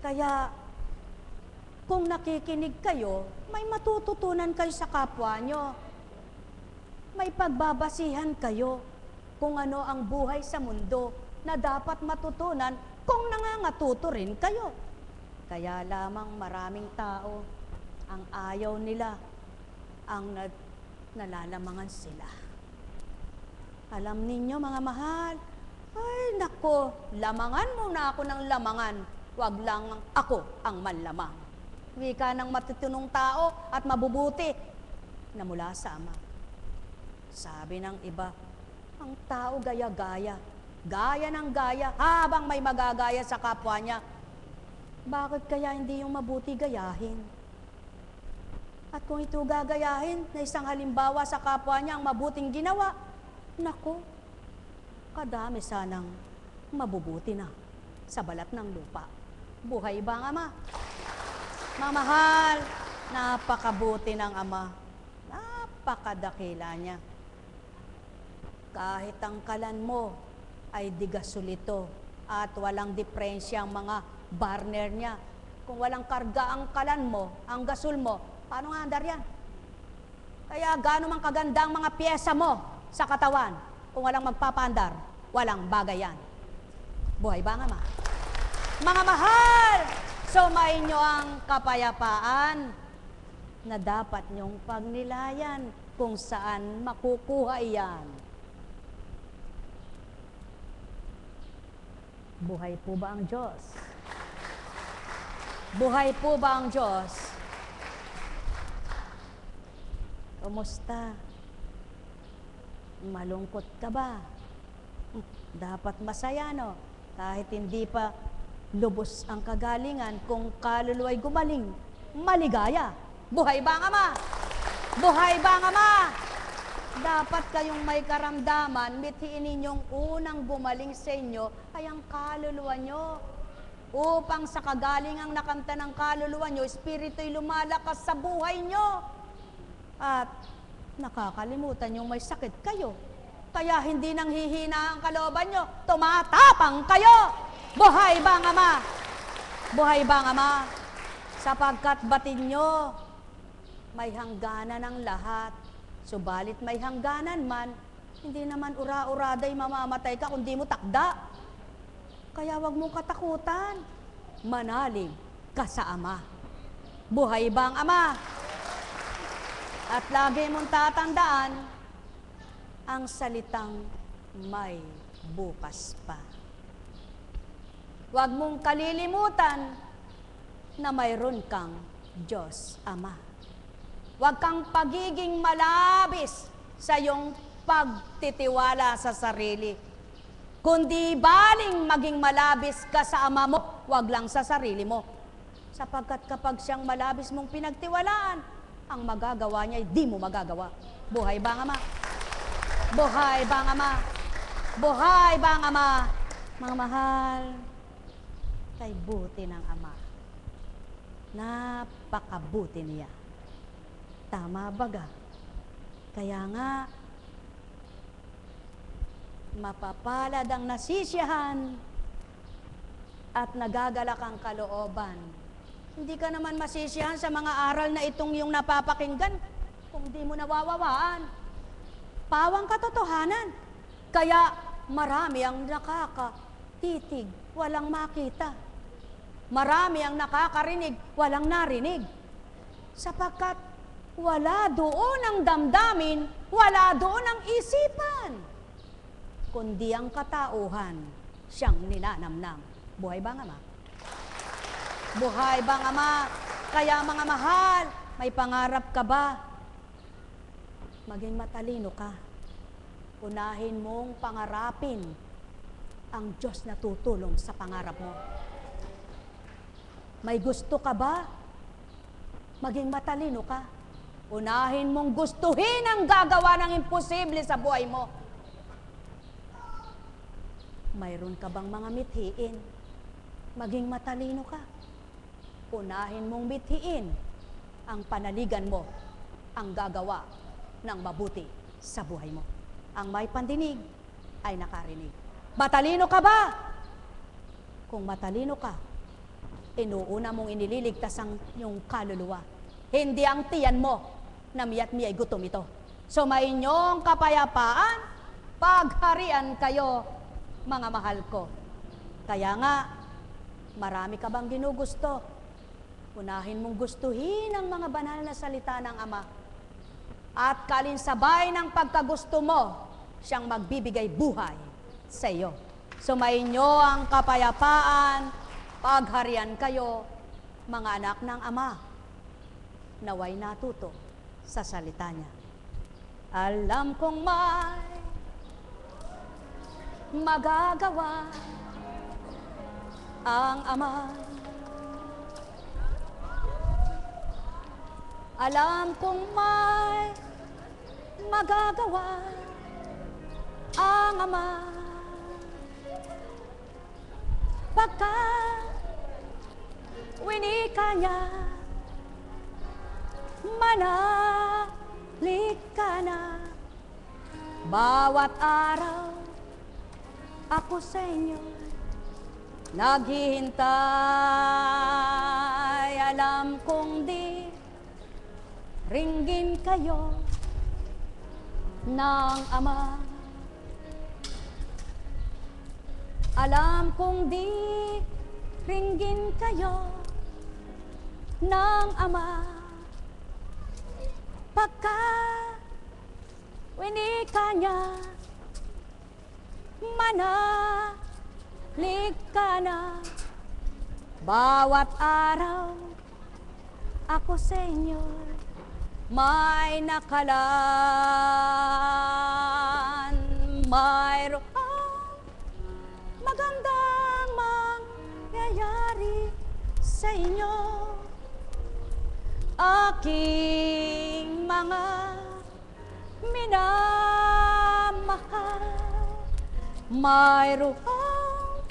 Kaya, kung nakikinig kayo, may matututunan kayo sa kapwa nyo. May pagbabasihan kayo kung ano ang buhay sa mundo na dapat matutunan kung nangangatuto rin kayo. Kaya lamang maraming tao ang ayaw nila, ang nalalamangan sila. Alam ninyo mga mahal, ay nako, lamangan muna ako ng lamangan, wag lang ako ang manlamang. Wika ng matutunong tao at mabubuti na mula sa Ama. Sabi ng iba, ang tao gaya-gaya, gaya ng gaya, habang may magagaya sa kapwa niya. Bakit kaya hindi yung mabuti gayahin? At kung ito gagayahin na isang halimbawa sa kapwa niya ang mabuting ginawa, naku, kadami sanang mabubuti na sa balat ng lupa. Buhay ba ang Ama? Mga mahal, napakabuti ng Ama. Napakadakila niya. Kahit ang kalan mo ay di gasolito at walang diferensya ang mga burner niya. Kung walang karga ang kalan mo, ang gasol mo, paano nga andar yan? Kaya gaano man kaganda ang mga pyesa mo sa katawan, kung walang magpapaandar, walang bagay yan. Buhay ba nga ma? Mga mahal, sumayin nyo ang kapayapaan na dapat nyong pagnilayan kung saan makukuha iyan. Buhay po ba ang Diyos? Buhay po ba ang Diyos? Kumusta? Malungkot ka ba? Dapat masaya, no? Kahit hindi pa lubos ang kagalingan, kung kaluluwa'y gumaling, maligaya. Buhay ba ang Ama? Buhay ba ang Ama? Dapat kayong may karamdaman, mithiin ninyong unang gumaling sa inyo ay ang kaluluwa nyo. Upang sa kagalingang nakamta ng kaluluwa nyo, espiritu'y lumalakas sa buhay nyo. At nakakalimutan yung may sakit kayo. Kaya hindi nang hihina ang kalooban nyo, tumatapang kayo. Buhay ba ang Ama? Buhay ba ang Ama? Sapagkat batid nyo, may hangganan ang lahat. Subalit may hangganan man, hindi naman ura-uraday mamamatay ka kung di mo takda. Kaya wag mong katakutan. Manalig ka sa Ama. Buhay ba ang Ama? At lagi mong tatandaan ang salitang may bukas pa. Huwag mong kalilimutan na mayroon kang Diyos Ama. Huwag kang pagiging malabis sa iyong pagtitiwala sa sarili. Kundi baling maging malabis ka sa Ama mo, huwag lang sa sarili mo. Sapagkat kapag siyang malabis mong pinagtiwalaan, ang magagawa niya ay di mo magagawa. Buhay ba ang Ama? Buhay ba ang Ama? Buhay ba ang Ama? Mga mahal, kay buti ng Ama. Napakabuti niya. Tama baga? Kaya nga, mapapalad ang nasisiyahan at nagagalak ang kalooban. Hindi ka naman masisiyahan sa mga aral na itong yung napapakinggan kung di mo nawawawaan. Pawang katotohanan. Kaya marami ang nakakatitig, walang makita. Marami ang nakakarinig, walang narinig. Sapagkat wala doon ang damdamin, wala doon ang isipan. Kundi ang katauhan, siyang ninanamnam. Buhay ba ang Ama? Buhay ba ang Ama? Kaya mga mahal, may pangarap ka ba? Maging matalino ka. Unahin mong pangarapin ang Diyos na tutulong sa pangarap mo. May gusto ka ba? Maging matalino ka. Unahin mong gustuhin ang gagawa ng imposible sa buhay mo. Mayroon ka bang mga mithiin? Maging matalino ka. Unahin mong mithiin ang panaligan mo, ang gagawa ng mabuti sa buhay mo. Ang may pandinig ay nakarinig. Matalino ka ba? Kung matalino ka, inuuna mong inililigtas ang iyong kaluluwa. Hindi ang tiyan mo na miya't miya'y gutom ito. Sumayin niyong kapayapaan, pagharian kayo, mga mahal ko. Kaya nga, marami ka bang ginugusto? Unahin mong gustuhin ang mga banal na salita ng Ama. At kalinsabay ng pagkagusto mo, siyang magbibigay buhay sa iyo. Sumayin niyo ang kapayapaan, pagharian kayo, mga anak ng Ama. Naway natuto sa salita niya. Alam kong may magagawa ang Ama Alam kong may magagawa ang Ama. Pagka winika niya, manalik ka na. Bawat araw ako sa inyo naghihintay. Alam kong di ringgin kayo ng Ama. Alam kong di ringgin kayo ng Ama. Pagka winika niya, manalik ka na. Bawat araw ako sa inyo may nakalaan. Mayroong magandang mangyayari sa inyo, aking mga minamahal. Mayroong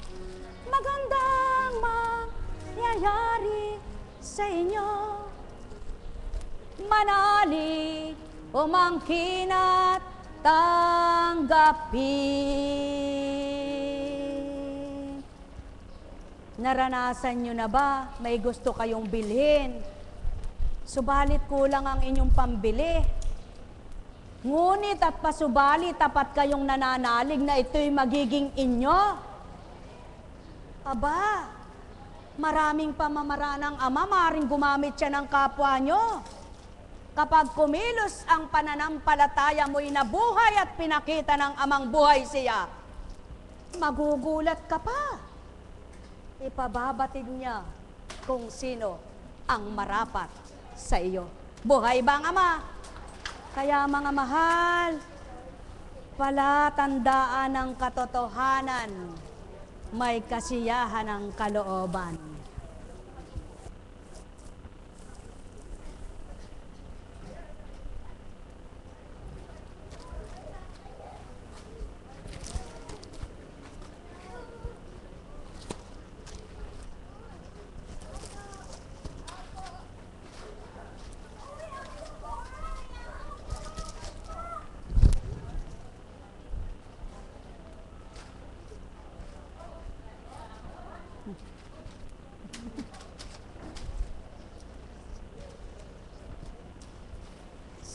magandang mangyayari sa inyo, manalig, umangkin at tanggapin. Naranasan nyo na ba may gusto kayong bilhin, subalit kulang ang inyong pambili? Ngunit at pasubalit tapat kayong nananalig na ito'y magiging inyo? Aba, maraming pamamaraan ng Ama, maaaring gumamit siya ng kapwa nyo. Kapag kumilos ang pananampalataya mo'y nabuhay at pinakita ng Amang buhay siya, magugulat ka pa. Ipababatid niya kung sino ang marapat sa iyo. Buhay ba ang Ama? Kaya mga mahal, palatandaan ng katotohanan, may kasiyahan ng kalooban.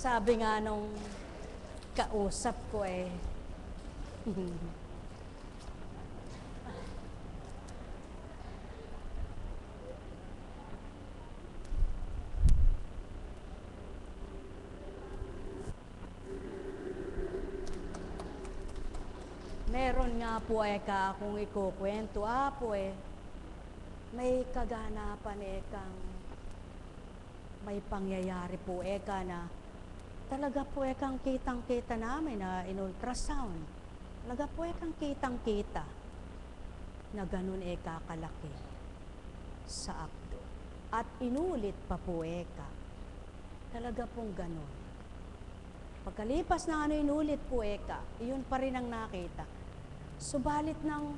Sabi nga nung kausap ko meron nga po akong ikukwento may kaganapan may pangyayari po na talaga po kang kitang-kita namin na in ultrasound. Talaga po kang kitang-kita na ganun kalaki sa abdo. At inulit pa po talaga pong ganun. Pagkalipas na inulit po iyon pa rin ang nakita. Subalit nang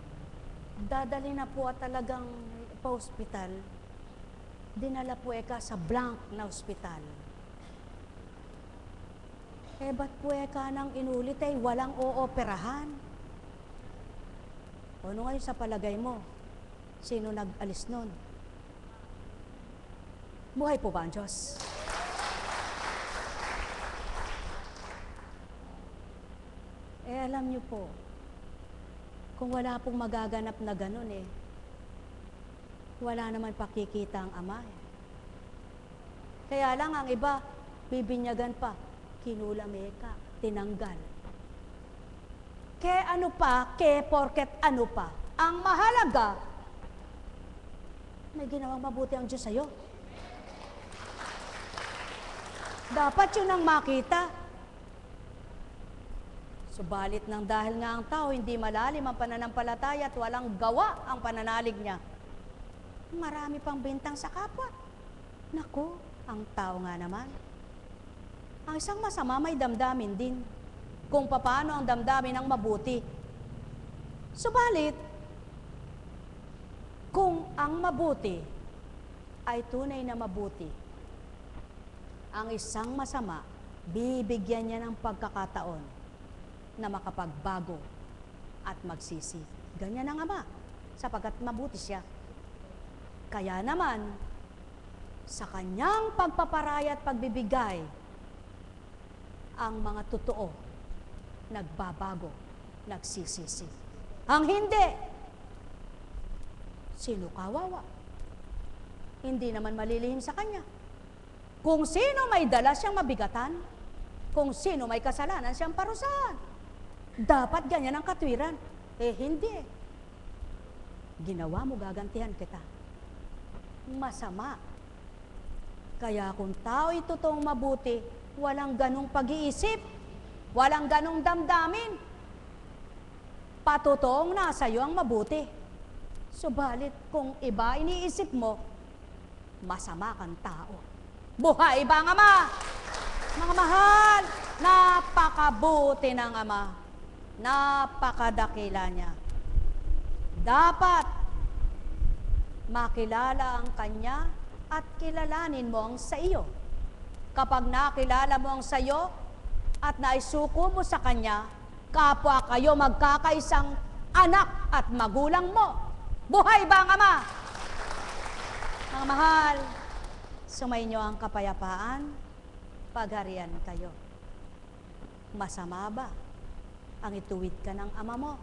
dadali na po at talagang pa-hospital, dinala po sa blank na hospital. Ba't po nang inulit walang ooperahan? O ano ngayon sa palagay mo? Sino nag-alis nun? Buhay po ba ang Diyos? Alam niyo po, kung wala pong magaganap na ganun wala naman pakikita ang Ama. Kaya lang ang iba, bibinyagan pa, kinulam tinanggal. Ano pa, porket ano pa. Ang mahalaga, may ginawang mabuti ang Diyos sa'yo. Dapat yun ang makita. Subalit nang dahil nga ang tao hindi malalim ang pananampalataya at walang gawa ang pananalig niya, marami pang bintang sa kapwa. Naku, ang tao nga naman, Ang isang masama may damdamin din kung paano ang damdamin ng mabuti. Subalit, kung ang mabuti ay tunay na mabuti, ang isang masama, bibigyan niya ng pagkakataon na makapagbago at magsisi. Ganyan ang Ama, sapagkat mabuti siya. Kaya naman, sa kanyang pagpaparaya at pagbibigay, ang mga totoo, nagbabago, nagsisisi. Ang hindi, sino kawawa? Hindi naman malilihim sa kanya. Kung sino may dala siyang mabigatan, kung sino may kasalanan siyang parusahan, dapat ganyan ang katwiran. Hindi. Ginawa mo, gagantihan kita. Masama. Kaya kung tao'y totoong mabuti, walang ganong pag-iisip, walang ganong damdamin. Patotoong nasa iyo ang mabuti. Subalit kung iba iniisip mo, masama kang tao. Buhay ba ang Ama? Mga mahal, napakabuti ng Ama. Napakadakila niya. Dapat makilala ang Kanya at kilalanin mo ang sa iyo. Kapag nakilala mo ang sa iyo at naisuko mo sa Kanya, kapwa kayo magkakaisang anak at magulang mo. Buhay ba ang Ama? Mga mahal, sumainyo ang kapayapaan, pagharian kayo. Masama ba ang ituwid ka ng Ama mo?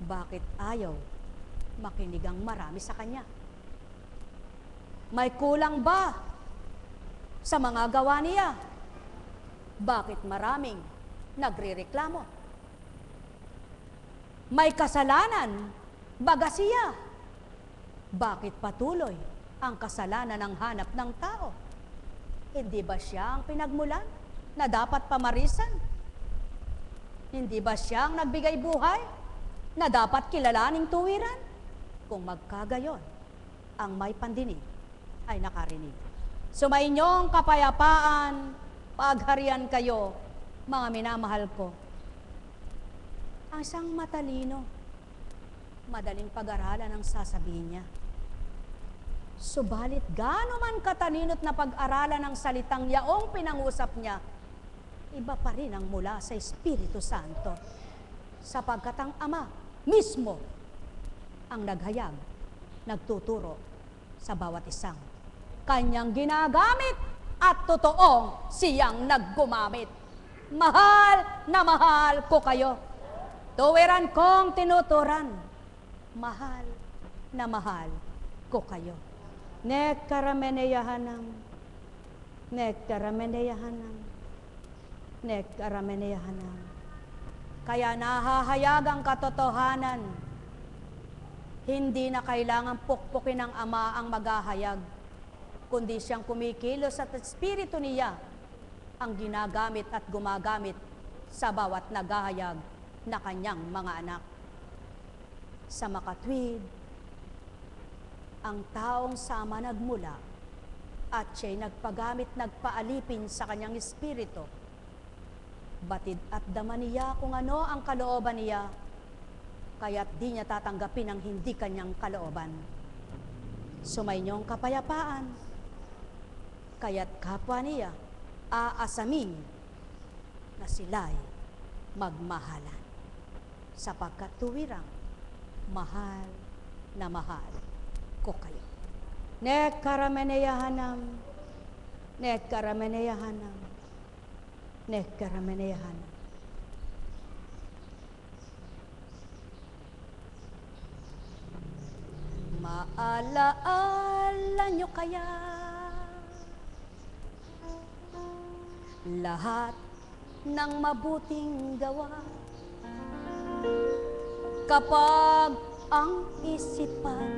Bakit ayaw makinig ang marami sa Kanya? May kulang ba sa mga gawa niya? Bakit maraming nagrereklamo? May kasalanan baga siya? Bakit patuloy ang kasalanan ng hanap ng tao? Hindi ba siya ang pinagmulan na dapat pamarisan? Hindi ba siya ang nagbigay buhay na dapat kilalaning tuwiran? Kung magkagayon, ang may pandinig ay nakarinig. Sumainyong kapayapaan, pagharian kayo, mga minamahal ko. Ang isang matalino, madaling pag-aralan ang sasabihin niya. Subalit gaano man katalino't na pag-aralan ang salitang yaong pinangusap niya, iba pa rin ang mula sa Espiritu Santo, sapagkat ang Ama mismo ang naghayag, nagtuturo sa bawat isang Kanyang ginagamit at totoong siyang naggumamit. Mahal na mahal ko kayo. Tuwiran kong tinuturan. Mahal na mahal ko kayo. Nekkarameneyahanam. Nekkarameneyahanam. Nekkarameneyahanam. Kaya nahahayag ang katotohanan. Hindi na kailangan pukpukin ng Ama ang maghahayag, kundi siyang kumikilos at Espiritu niya ang ginagamit at gumagamit sa bawat naghahayag na kanyang mga anak. Sa makatwid, ang taong sama nagmula at siya'y nagpagamit, nagpaalipin sa kanyang Espiritu. Batid at dama niya kung ano ang kalooban niya, kaya't di niya tatanggapin ang hindi kanyang kalooban. Sumainyong kapayapaan, kaya't kapwa niya aasamin na sila'y magmahalan, sapagkat tuwirang mahal na mahal ko kayo. Nekkarameneyahanam, nekkarameneyahanam, nekkarameneyahanam. Maalaala nyo kaya lahat ng mabuting gawa kapag ang isipan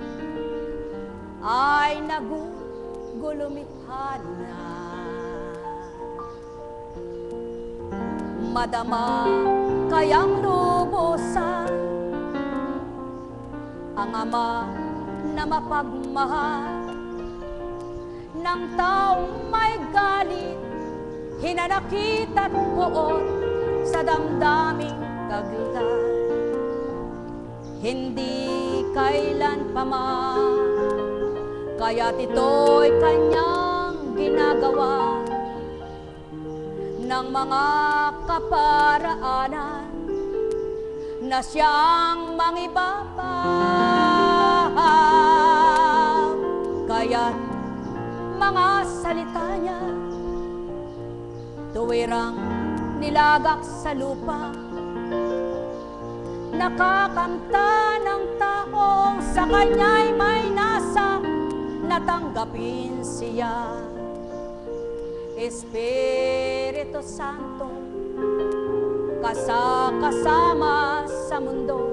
ay nagugulumitana, madama kayang lubusan ang Ama na mapagmahal ng taong may galit hinanakit at buot sa damdaming taglay. Hindi kailan pa man, kaya't ito'y kanyang ginagawa ng mga kaparaanan na siyang mangibabaw. Kaya't mga salita niya tuwirang nilagak sa lupa, nakakamta ng taong sa kanya'y may nasa natanggapin siya. Espiritu Santo, kasama sa mundo,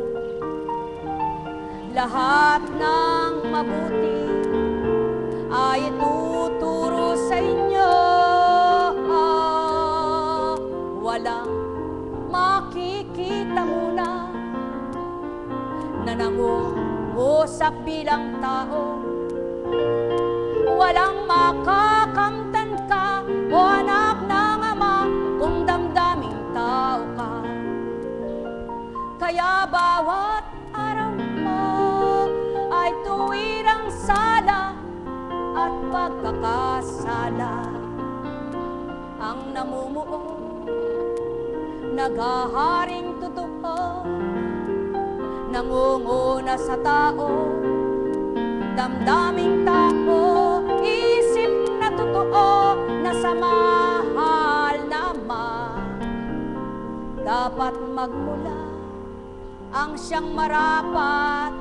lahat ng mabuti ay ituturo sa inyo. Walang makikita muna na nangungusap bilang tao, walang makakamtan ka o anak ng Ama kung damdaming tao ka. Kaya bawat araw mo ay tuwirang sala at pagkakasala ang namumuo, naghaharing totoo, nangunguna sa tao, damdaming tao, isip na totoo, na sa mahal na Ama dapat magmula ang siyang marapat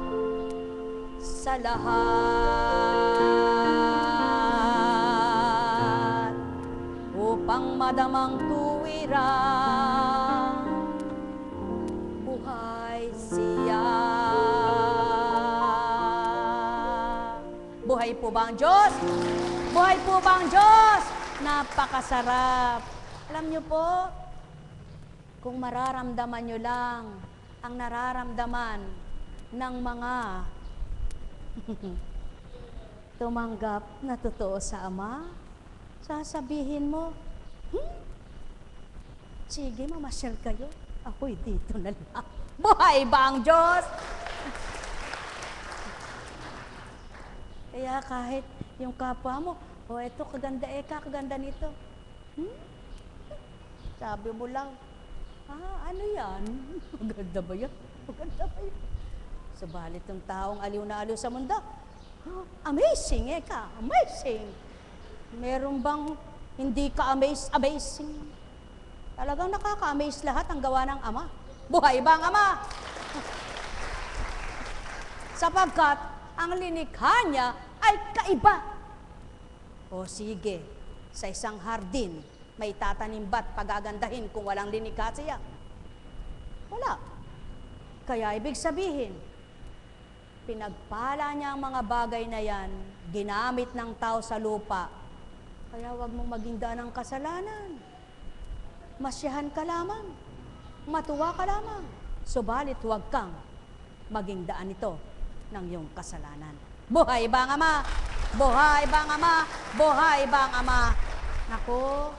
sa lahat, upang madamang tuwirang buhay siya. Buhay po ba ang Diyos? Buhay po ba ang Diyos? Napakasarap. Alam niyo po, kung mararamdaman niyo lang ang nararamdaman ng mga tumanggap na totoo sa Ama, sasabihin mo, sige, mamasyal kayo. Ako'y dito na lang. Buhay ba ang Diyos? Kaya kahit yung kapwa mo, eto, kaganda kaganda nito. Sabi mo lang, ano yan? Maganda ba yan? Maganda ba yan? Subalit yung taong aliw na aliw sa mundo, amazing ka, amazing. Meron bang hindi ka amazing? Talagang nakaka-amaze lahat ang gawa ng Ama. Buhay ba ang Ama? Sapagkat ang linikha niya ay kaiba. O sige, sa isang hardin, may tatanim ba't pagagandahin kung walang linikha siya? Wala. Kaya ibig sabihin, pinagpala niya ang mga bagay na yan, ginamit ng tao sa lupa. Kaya wag mong maging daan ng kasalanan. Masyahan ka lamang, matuwa ka lamang, subalit huwag kang maging daan ito ng iyong kasalanan. Buhay ba ang Ama? Buhay ba ang Ama? Buhay ba ang Ama? Naku,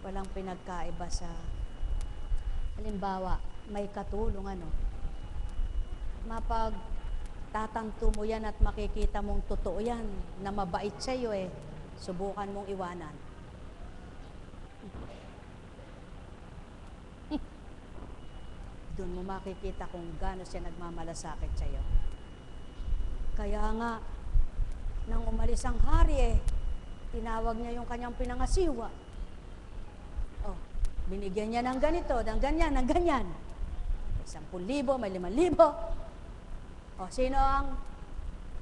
walang pinagkaiba sa, halimbawa, may katulong mapagtatanto mo yan at makikita mong totoo yan, na mabait sa'yo subukan mong iwanan. Doon mo makikita kung gaano siya nagmamalasakit sa'yo. Kaya nga, nang umalis ang hari tinawag niya yung kanyang pinangasiwa. Binigyan niya ng ganito, ng ganyan, ng ganyan. 10,000, may 5,000. Sino ang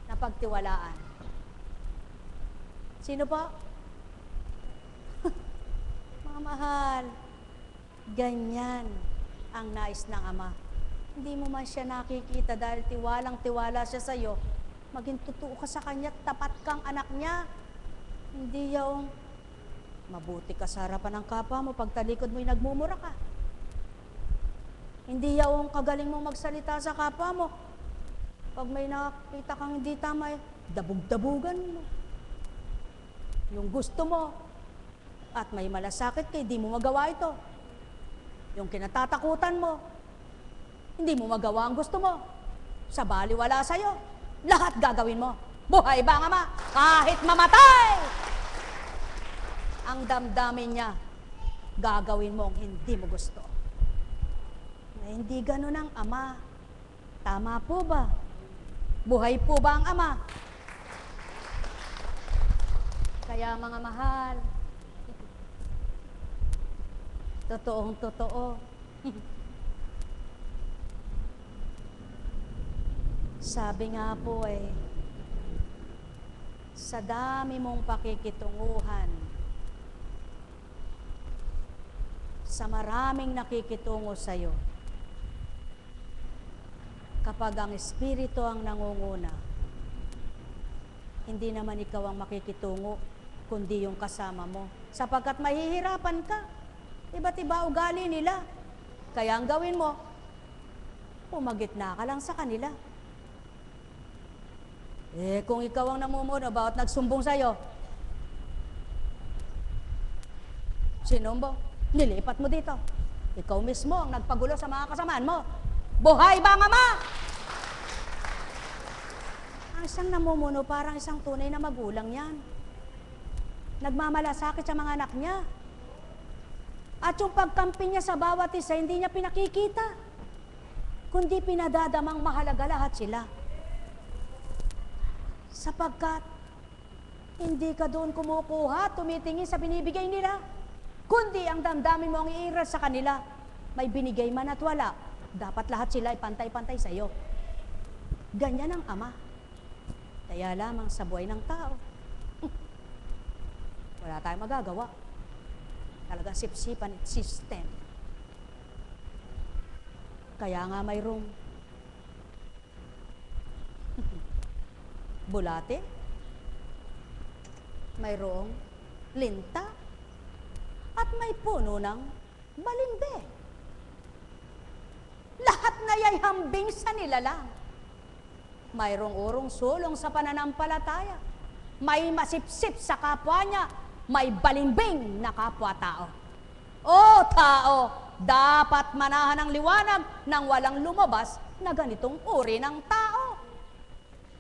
napagtiwalaan? Sino pa? Mga mahal, ganyan ang nais ng Ama. Hindi mo man siya nakikita dahil tiwalang-tiwala siya sa iyo. Maging totoo ka sa Kanya, tapat kang anak niya. Hindi yung mabuti ka sa harapan ng kapwa mo, pagtalikod mo'y nagmumura ka. Hindi yung kagaling mong magsalita sa kapwa mo. Pag may nakita kang hindi tama, dabug-dabugan mo. yung gusto mo, at may malasakit ka, hindi mo magawa ito. Yung kinatatakutan mo, hindi mo magawa ang gusto mo. Sa baliwala sa'yo, lahat gagawin mo. Buhay ba ang Ama? Kahit mamatay! Ang damdamin niya, gagawin mo ang hindi mo gusto. Hindi ganun ang Ama. Tama po ba? Buhay po ba ang Ama? Kaya mga mahal, totoong totoo. Sabi nga po sa dami mong pakikitunguhan, sa maraming nakikitungo sa'yo, kapag ang Espiritu ang nangunguna, hindi naman ikaw ang makikitungo, kundi yung kasama mo. Sapagkat mahihirapan ka. Iba't iba ugali nila. Kaya ang gawin mo, pumagitna ka lang sa kanila. Kung ikaw ang namumuno, bawat nagsumbong sa'yo, sinumbong, nilipat mo dito. Ikaw mismo ang nagpagulo sa mga kasamaan mo. Buhay ba ang Ama? Ang isang namumuno, parang isang tunay na magulang yan. Nagmamalasakit sa mga anak niya. At yung pagkampi niya sa bawat isa, hindi niya pinakikita, kundi pinadadamang mahalaga lahat sila. Sapagkat hindi ka doon kumukuha, tumitingin sa binibigay nila, kundi ang damdamin mo ang iiral sa kanila. May binigay man at wala, dapat lahat sila ay pantay-pantay sa iyo. Ganyan ang Ama. Kaya lamang sa buhay ng tao, wala tayong magagawa. Talagang sipsipan at system. Kaya nga mayroong bulate, mayroong linta, at may puno ng balimbing. Lahat na ya'y hambing sa nilalang. Mayroong urong sulong sa pananampalataya, may masipsip sa kapwa niya, may balimbing na kapwa-tao. O tao, dapat manahan ang liwanag nang walang lumabas na ganitong uri ng tao.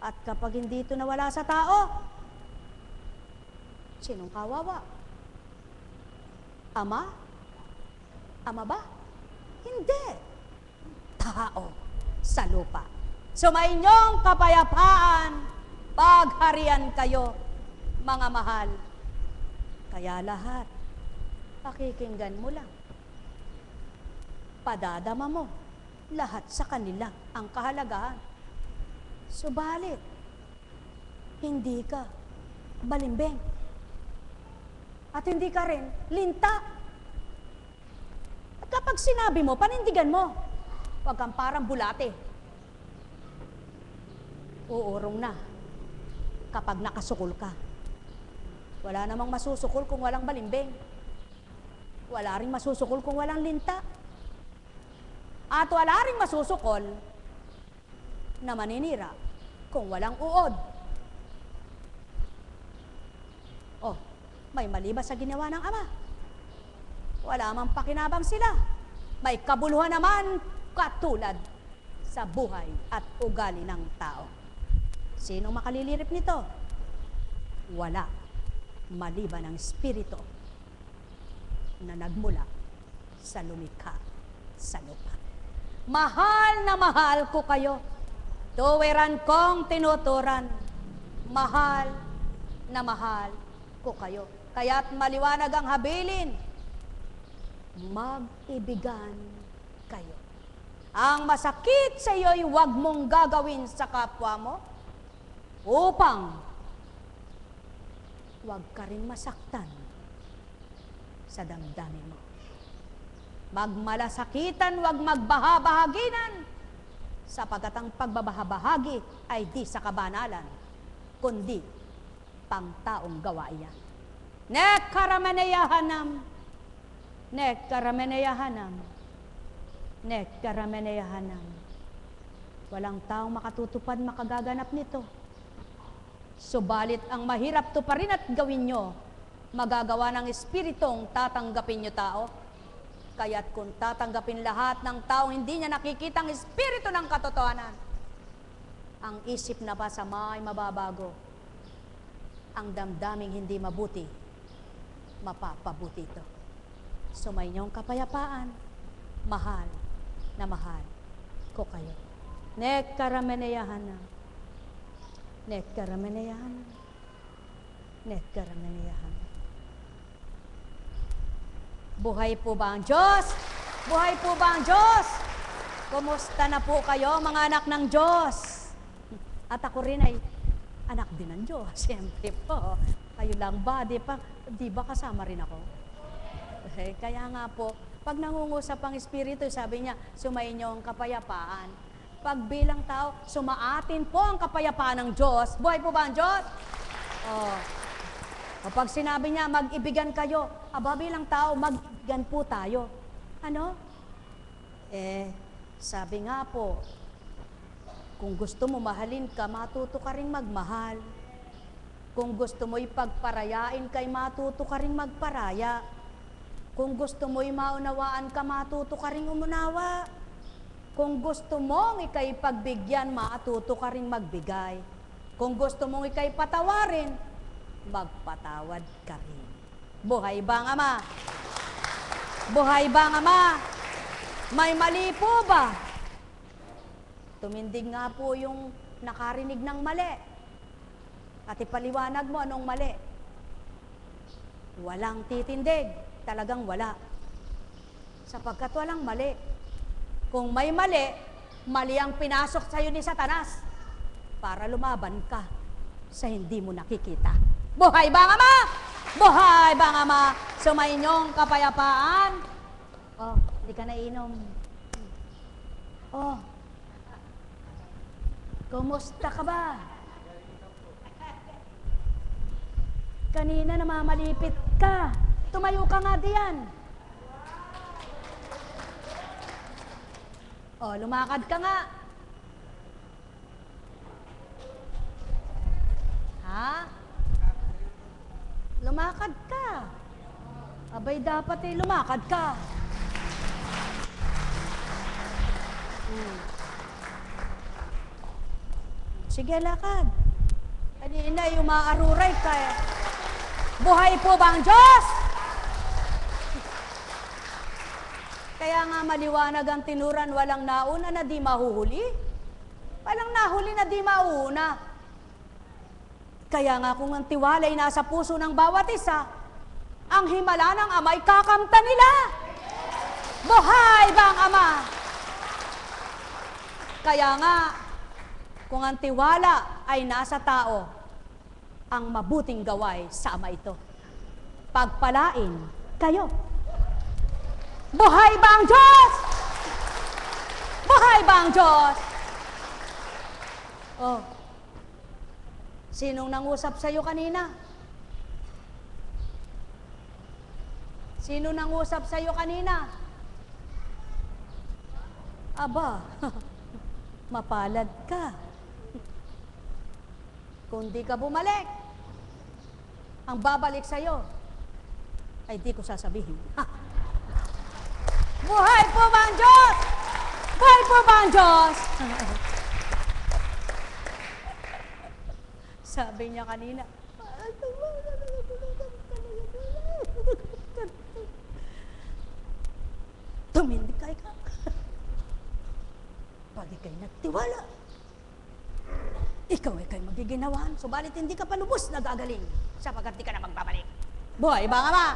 At kapag hindi ito nawala sa tao, sinong kawawa? Ama? Ama ba? Hindi. Tao sa lupa. Sumainyong kapayapaan, pagharian kayo, mga mahal. Kaya lahat, pakikinggan mo lang. Padadama mo lahat sa kanila ang kahalagahan. Subalit, hindi ka balimbing. At hindi ka rin linta. At kapag sinabi mo, panindigan mo. Huwag kang parang bulate. Uurong na kapag nakasukol ka. Wala namang masusukol kung walang balimbing. Wala ring masusukol kung walang linta. At wala ring masusukol na maninira kung walang uod. Oh, may mali ba sa ginawa ng Ama? Wala mang pakinabang sila. May kabuluhan naman katulad sa buhay at ugali ng tao. Sino makalilirip nito? Wala. Maliban ang Espiritu na nagmula sa lumikha sa lupa. Mahal na mahal ko kayo. Tuwiran kong tinuturan. Mahal na mahal ko kayo. Kaya't maliwanag ang habilin. Mag-ibigan kayo. Ang masakit sa iyo'y huwag mong gagawin sa kapwa mo upang huwag ka rin masaktan sa damdamin mo. Magmalasakitan, huwag magbahabahaginan, sapagkat ang pagbabahabahagi ay di sa kabanalan, kundi pangtaong gawa iyan. Nekkarameneyahanam, nekkarameneyahanam, nekkarameneyahanam. Walang taong makatutupad, makagaganap nito. Subalit ang mahirap tuparin at gawin nyo magagawa ng Espiritong tatanggapin nyo tao. Kaya't kung tatanggapin lahat ng tao, hindi niya nakikita ang Espiritu ng katotohanan, ang isip na masama ay mababago. Ang damdaming hindi mabuti, mapapabuti ito. Sumainyo ang kapayapaan, mahal na mahal ko kayo. Nekkarameneyahana. Nekkarameneyahana. Nekkarameneyahana. Buhay po ba ang Diyos? Buhay po ba ang Diyos? Kumusta na po kayo, mga anak ng Diyos? At ako rin ay anak din ng Diyos. Siyempre po, kayo lang ba? Di ba kasama rin ako? Kaya nga po, pag nangungusap ang Espiritu, sabi niya, sumainyo ang kapayapaan. Pag bilang tao, sumaatin po ang kapayapaan ng Diyos. Buhay po ba ang Diyos? O pag sinabi niya, mag-ibigan kayo, aba bilang tao, mag-ibigan po tayo. Ano? Sabi nga po, kung gusto mo mahalin ka, matuto ka rin magmahal. Kung gusto mo ipagparayain kay, matuto ka rin magparaya. Kung gusto mo maunawaan ka, matuto ka rin umunawa. Kung gusto mong ikay pagbigyan, matuto ka rin magbigay. Kung gusto mong ikay patawarin, magpatawad ka rin. Buhay ba ang Ama? Buhay ba ang Ama? May mali po ba? Tumindig nga po yung nakarinig ng mali. At ipaliwanag mo anong mali. Walang titindig. Talagang wala. Sapagkat walang mali. Kung may mali, mali ang pinasok sa'yo ni Satanas para lumaban ka sa hindi mo nakikita. Buhay ba ang Ama? Buhay ba ang Ama? Sumainyong kapayapaan. Hindi ka nainom. Kumusta ka ba? Kanina namamalipit ka. Tumayo ka nga diyan. Lumakad ka nga. Ha? Lumakad ka. Abay, dapat lumakad ka. Sige, lakad. Kanina yung maaruray ka. Buhay po ba ang Diyos? Kaya nga maliwanag ang tinuran, walang nauna na di mahuhuli. Walang nahuli na di mauna. Kaya nga kung ang tiwala ay nasa puso ng bawat isa, ang himala ng Ama ay kakamta nila. Buhay ba ang Ama? Kaya nga, kung ang tiwala ay nasa tao, ang mabuting gaway sa Ama ito. Pagpalain kayo. Buhay ba ang Diyos? Buhay ba ang Diyos? Sinong nangusap sa'yo kanina? Sino nangusap sa'yo kanina? Aba, mapalad ka. Kung di ka bumalik, ang babalik sa'yo, ay di ko sasabihin. Buhay po ba ang Diyos? Buhay po ba ang Diyos? Sabi niya kanina, tumindig ka. Pag ika'y nagtiwala, ikaw ay kayo magiginawaan, subalit hindi ka pa lubos na gagaling, sapagkat di ka na magbabalik. Buhay ba ang Ama?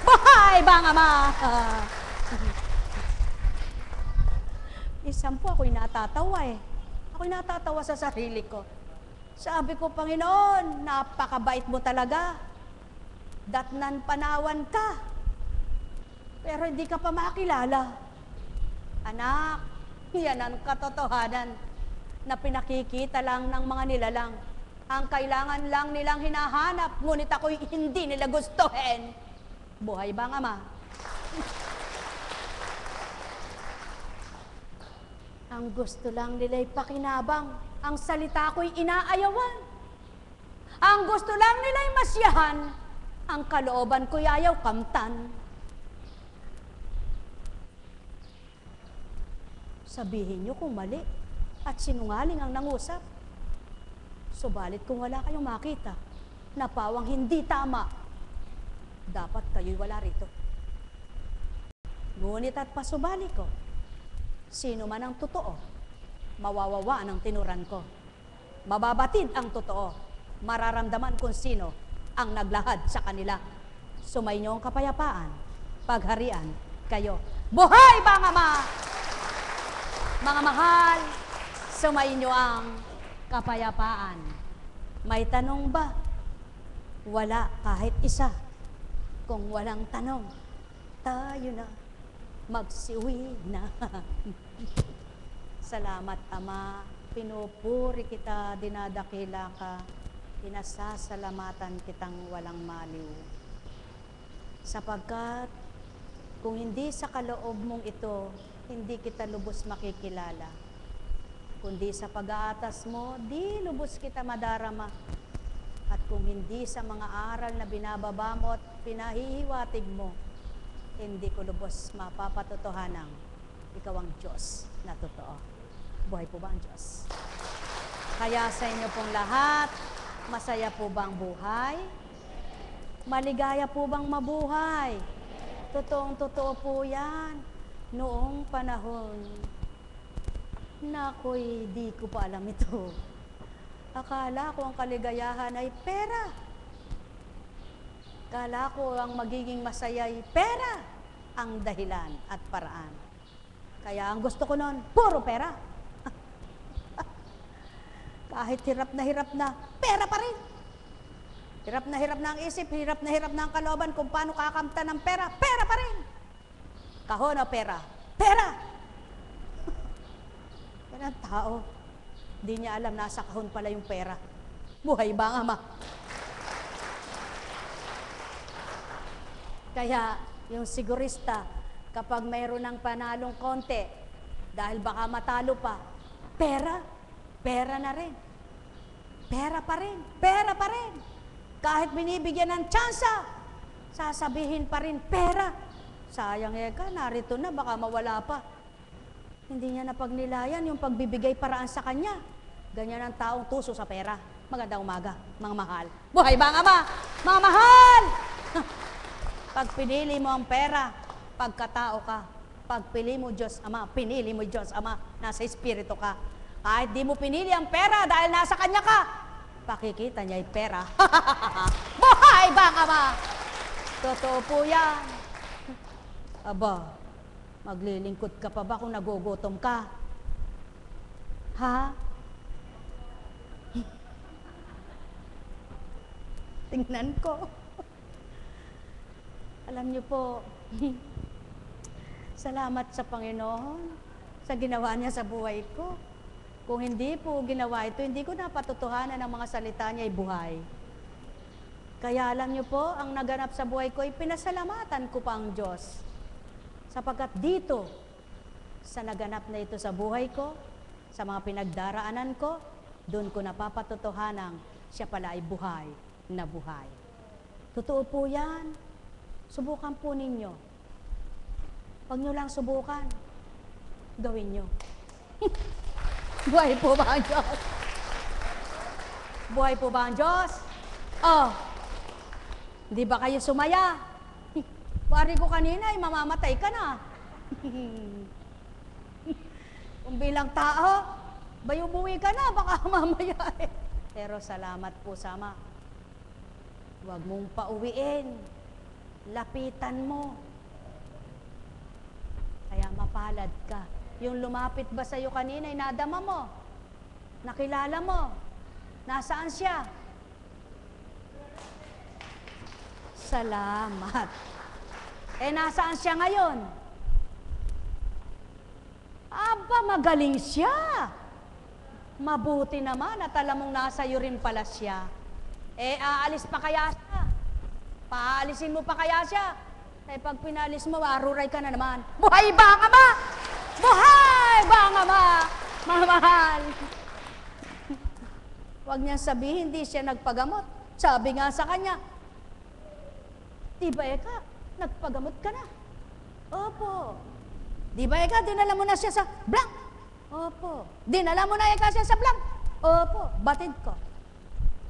Buhay ba ang Ama? Isang po ako'y natatawa Ako'y natatawa sa sarili ko. Sabi ko, Panginoon, napakabait mo talaga. Datnan panawan ka. Pero hindi ka pa makilala. Anak, yan ang katotohanan na pinakikita lang ng mga nilalang. Ang kailangan lang nilang hinahanap, ngunit ako'y hindi nila gustuhin. Buhay ba ang Ama? Ang gusto lang nila'y pakinabang. Ang salita ko'y inaayawan. Ang gusto lang nila'y masyahan, ang kalooban ko'y ayaw kamtan. Sabihin niyo kung mali at sinungaling ang nangusap. Subalit kung wala kayong makita, na pawang hindi tama, dapat kayo'y wala rito. Ngunit at pasubali ko, sino man ang totoo, mawawawa ang tinuran ko. Mababatid ang totoo, mararamdaman kung sino ang naglahad sa kanila. Sumainyo ang kapayapaan, pagharian kayo. Buhay mga mga mahal, sumainyo ang kapayapaan. May tanong ba? Wala kahit isa. Kung walang tanong, tayo na magsiuwi na. Salamat, Ama. Pinupuri kita, dinadakila ka. Pinasasalamatan kitang walang maliw. Sapagkat kung hindi sa kaloob mong ito, hindi kita lubos makikilala. Kundi sa pag-aatas mo, di lubos kita madarama. At kung hindi sa mga aral na binababa mo at pinahihiwatig mo, hindi ko lubos mapapatotohanang ikaw ang Diyos na totoo. Buhay po ba ang Diyos? Kaya sa inyo pong lahat, masaya po bang buhay? Maligaya po bang mabuhay? Totoong-totoo po yan. Noong panahon, nako'y di ko pa alam ito. Akala ko ang kaligayahan ay pera. Akala ko ang magiging masaya ay pera ang dahilan at paraan. Kaya ang gusto ko noon, puro pera. Kahit hirap na, pera pa rin. Hirap na ang isip, hirap na ang kalooban kung paano kakamtan ng pera, pera pa rin. Kahon o pera? Pera! Yan ang tao. Di niya alam, nasa kahon pala yung pera. Buhay ba ang Ama? Kaya, yung sigurista, kapag mayroon ng panalong konti, dahil baka matalo pa, pera na rin. Pera pa rin, pera pa rin. Kahit binibigyan ng tsansa, sasabihin pa rin, pera. Sayang narito na, baka mawala pa. Hindi niya napagnilayan yung pagbibigay paraan sa kanya. Ganyan ang taong tuso sa pera. Magandang umaga, mga mahal. Buhay ba ang Ama? Mga mahal! Pag pinili mo ang pera, pagkatao ka. Pag pili mo Diyos Ama, pinili mo Diyos Ama, nasa Espiritu ka. Kahit di mo pinili ang pera dahil nasa Kanya ka, pakikita niya yung pera. Buhay ba ang Ama? Totoo po yan. Aba, maglilingkod ka pa ba kung nagugutom ka? Ha? Tingnan ko. Alam niyo po, salamat sa Panginoon sa ginawa niya sa buhay ko. Kung hindi po ginawa ito, hindi ko napatutuhanan ang mga salita niya ay buhay. Kaya alam niyo po, ang naganap sa buhay ko ay pinasalamatan ko pa ang Diyos. Sapagkat dito, sa naganap na ito sa buhay ko, sa mga pinagdaraanan ko, doon ko napapatotohanang siya pala ay buhay na buhay. Totoo po yan. Subukan po ninyo. Huwag nyo lang subukan, gawin nyo. Buhay po ba ang Diyos? Buhay po ba ang Diyos? Oh, di ba kayo sumaya? Pari ko kanina ay mamamatay ka na. Kung bilang tao, bayubuwi ka na, baka mamaya eh. Pero salamat po sa Ama. Huwag mong pauwiin. Lapitan mo. Kaya mapalad ka. Yung lumapit ba sa'yo kanina, nadama mo? Nakilala mo? Nasaan siya? Salamat. Nasaan siya ngayon? Aba, magaling siya. Mabuti naman at alam mong nasa iyo rin pala siya. Aalis pa kaya siya? Paalisin mo pa kaya siya? Pag pinalis mo, aruray ka na naman. Buhay ba ang Ama? Buhay ba ang Ama? Mga mahal. Huwag niyang sabihin, hindi siya nagpagamot. Sabi nga sa kanya, di ba eka, nagpagamot ka na? Opo. Di ba eka, dinala mo na siya sa blank? Opo. Dinala mo na eka siya sa blank? Opo. Batid ko.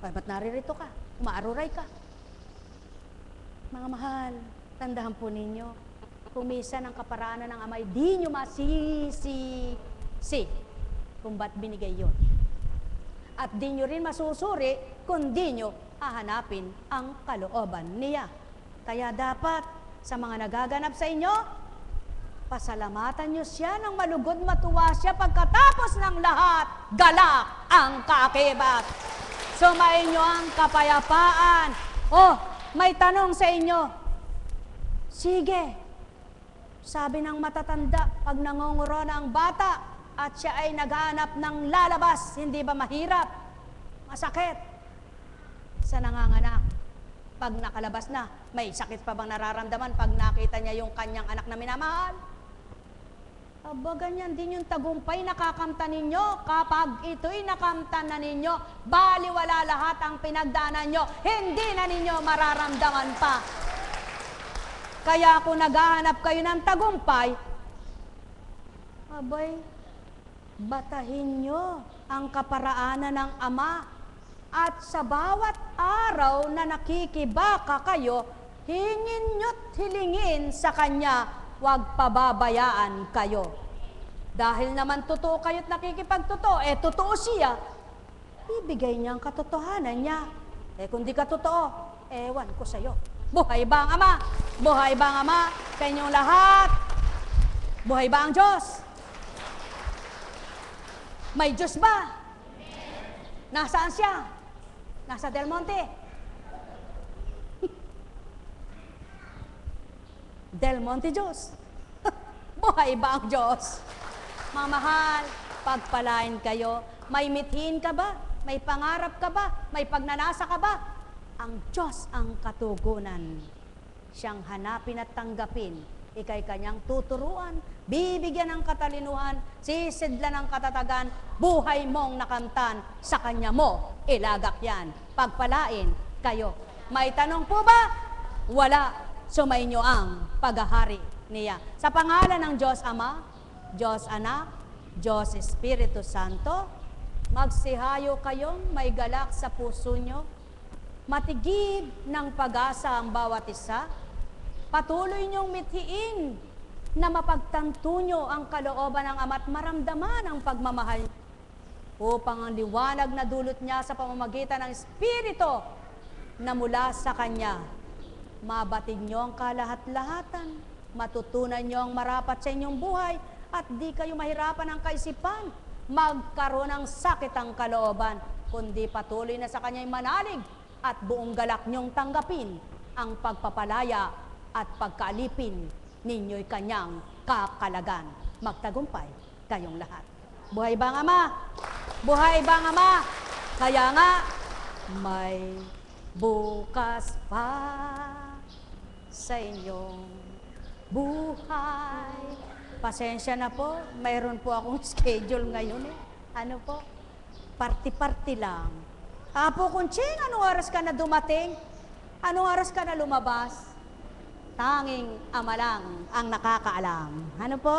Ay, ba't naririto ka? Umaaruray ka. Mga mahal, tandaan po ninyo, kung minsan ang kaparaanan ng Ama, di nyo masisisi kung ba't binigay yun. At di nyo rin masusuri kung di nyo hahanapin ang kalooban niya. Kaya dapat sa mga nagaganap sa inyo, pasalamatan nyo siya ng malugod matuwa siya pagkatapos ng lahat, galak ang kaakibat. Sumayin nyo ang kapayapaan. Oh, may tanong sa inyo. Sige. Sabi ng matatanda, pag nangunguro na ang bata at siya ay naghahanap ng lalabas, hindi ba mahirap? Masakit. Sa nanganganak, pag nakalabas na, may sakit pa bang nararamdaman pag nakita niya yung kanyang anak na minamahal? Aba, ganyan din yung tagumpay nakakamtan ninyo. Kapag ito'y nakamtan na ninyo, baliwala lahat ang pinagdaanan nyo, hindi na ninyo mararamdaman pa. Kaya kung naghahanap kayo ng tagumpay, abay, batahin nyo ang kaparaanan ng Ama. At sa bawat araw na nakikibaka kayo, hingin nyo't hilingin sa Kanya, huwag pababayaan kayo. Dahil naman totoo kayo't nakikipagtotoo, totoo siya, ibigay niya ang katotohanan niya. Kung di ka totoo, ewan ko sa'yo. Buhay ba ang Ama? Buhay ba ang Ama? Sa inyong lahat? Buhay ba ang Diyos? May Diyos ba? Nasaan siya? Nasa Del Monte? Del Monte Diyos. Buhay ba ang Diyos? Mga mahal, pagpalain kayo. May mithiin ka ba? May pangarap ka ba? May pagnanasa ka ba? Ang Diyos ang katugunan. Siyang hanapin at tanggapin. Ika'y kanyang tuturuan, bibigyan ng katalinuhan, sisidlan ng katatagan, buhay mong nakamtan, sa kanya mo ilagak yan. Pagpalain kayo. May tanong po ba? Wala. Sumainyo ang paghahari niya. Sa pangalan ng Diyos Ama, Diyos Anak, Diyos Espiritu Santo, magsihayo kayong may galak sa puso nyo, matigib ng pag-asa ang bawat isa, patuloy niyong mithiin na mapagtanto nyo ang kalooban ng Ama at maramdaman ang pagmamahal upang ang liwanag na dulot niya sa pamamagitan ng Espiritu na mula sa Kanya, mabatid nyo ang kalahat-lahatan, matutunan nyo ang marapat sa inyong buhay at di kayo mahirapan ng kaisipan, magkaroon ng sakit ang kalooban, kundi patuloy na sa Kanya'y manalig at buong galak nyong tanggapin ang pagpapalaya at pagkaalipin ninyo'y Kanyang kakalagan. Magtagumpay kayong lahat. Buhay ba ang Ama? Buhay ba ang Ama? Kaya nga, may bukas pa sa inyong buhay. Pasensya na po, mayroon po akong schedule ngayon Ano po? Party-party lang. Apo Kunching, anong oras ka na dumating? Anong oras ka na lumabas? Tanging Ama lang ang nakakaalam. Ano po?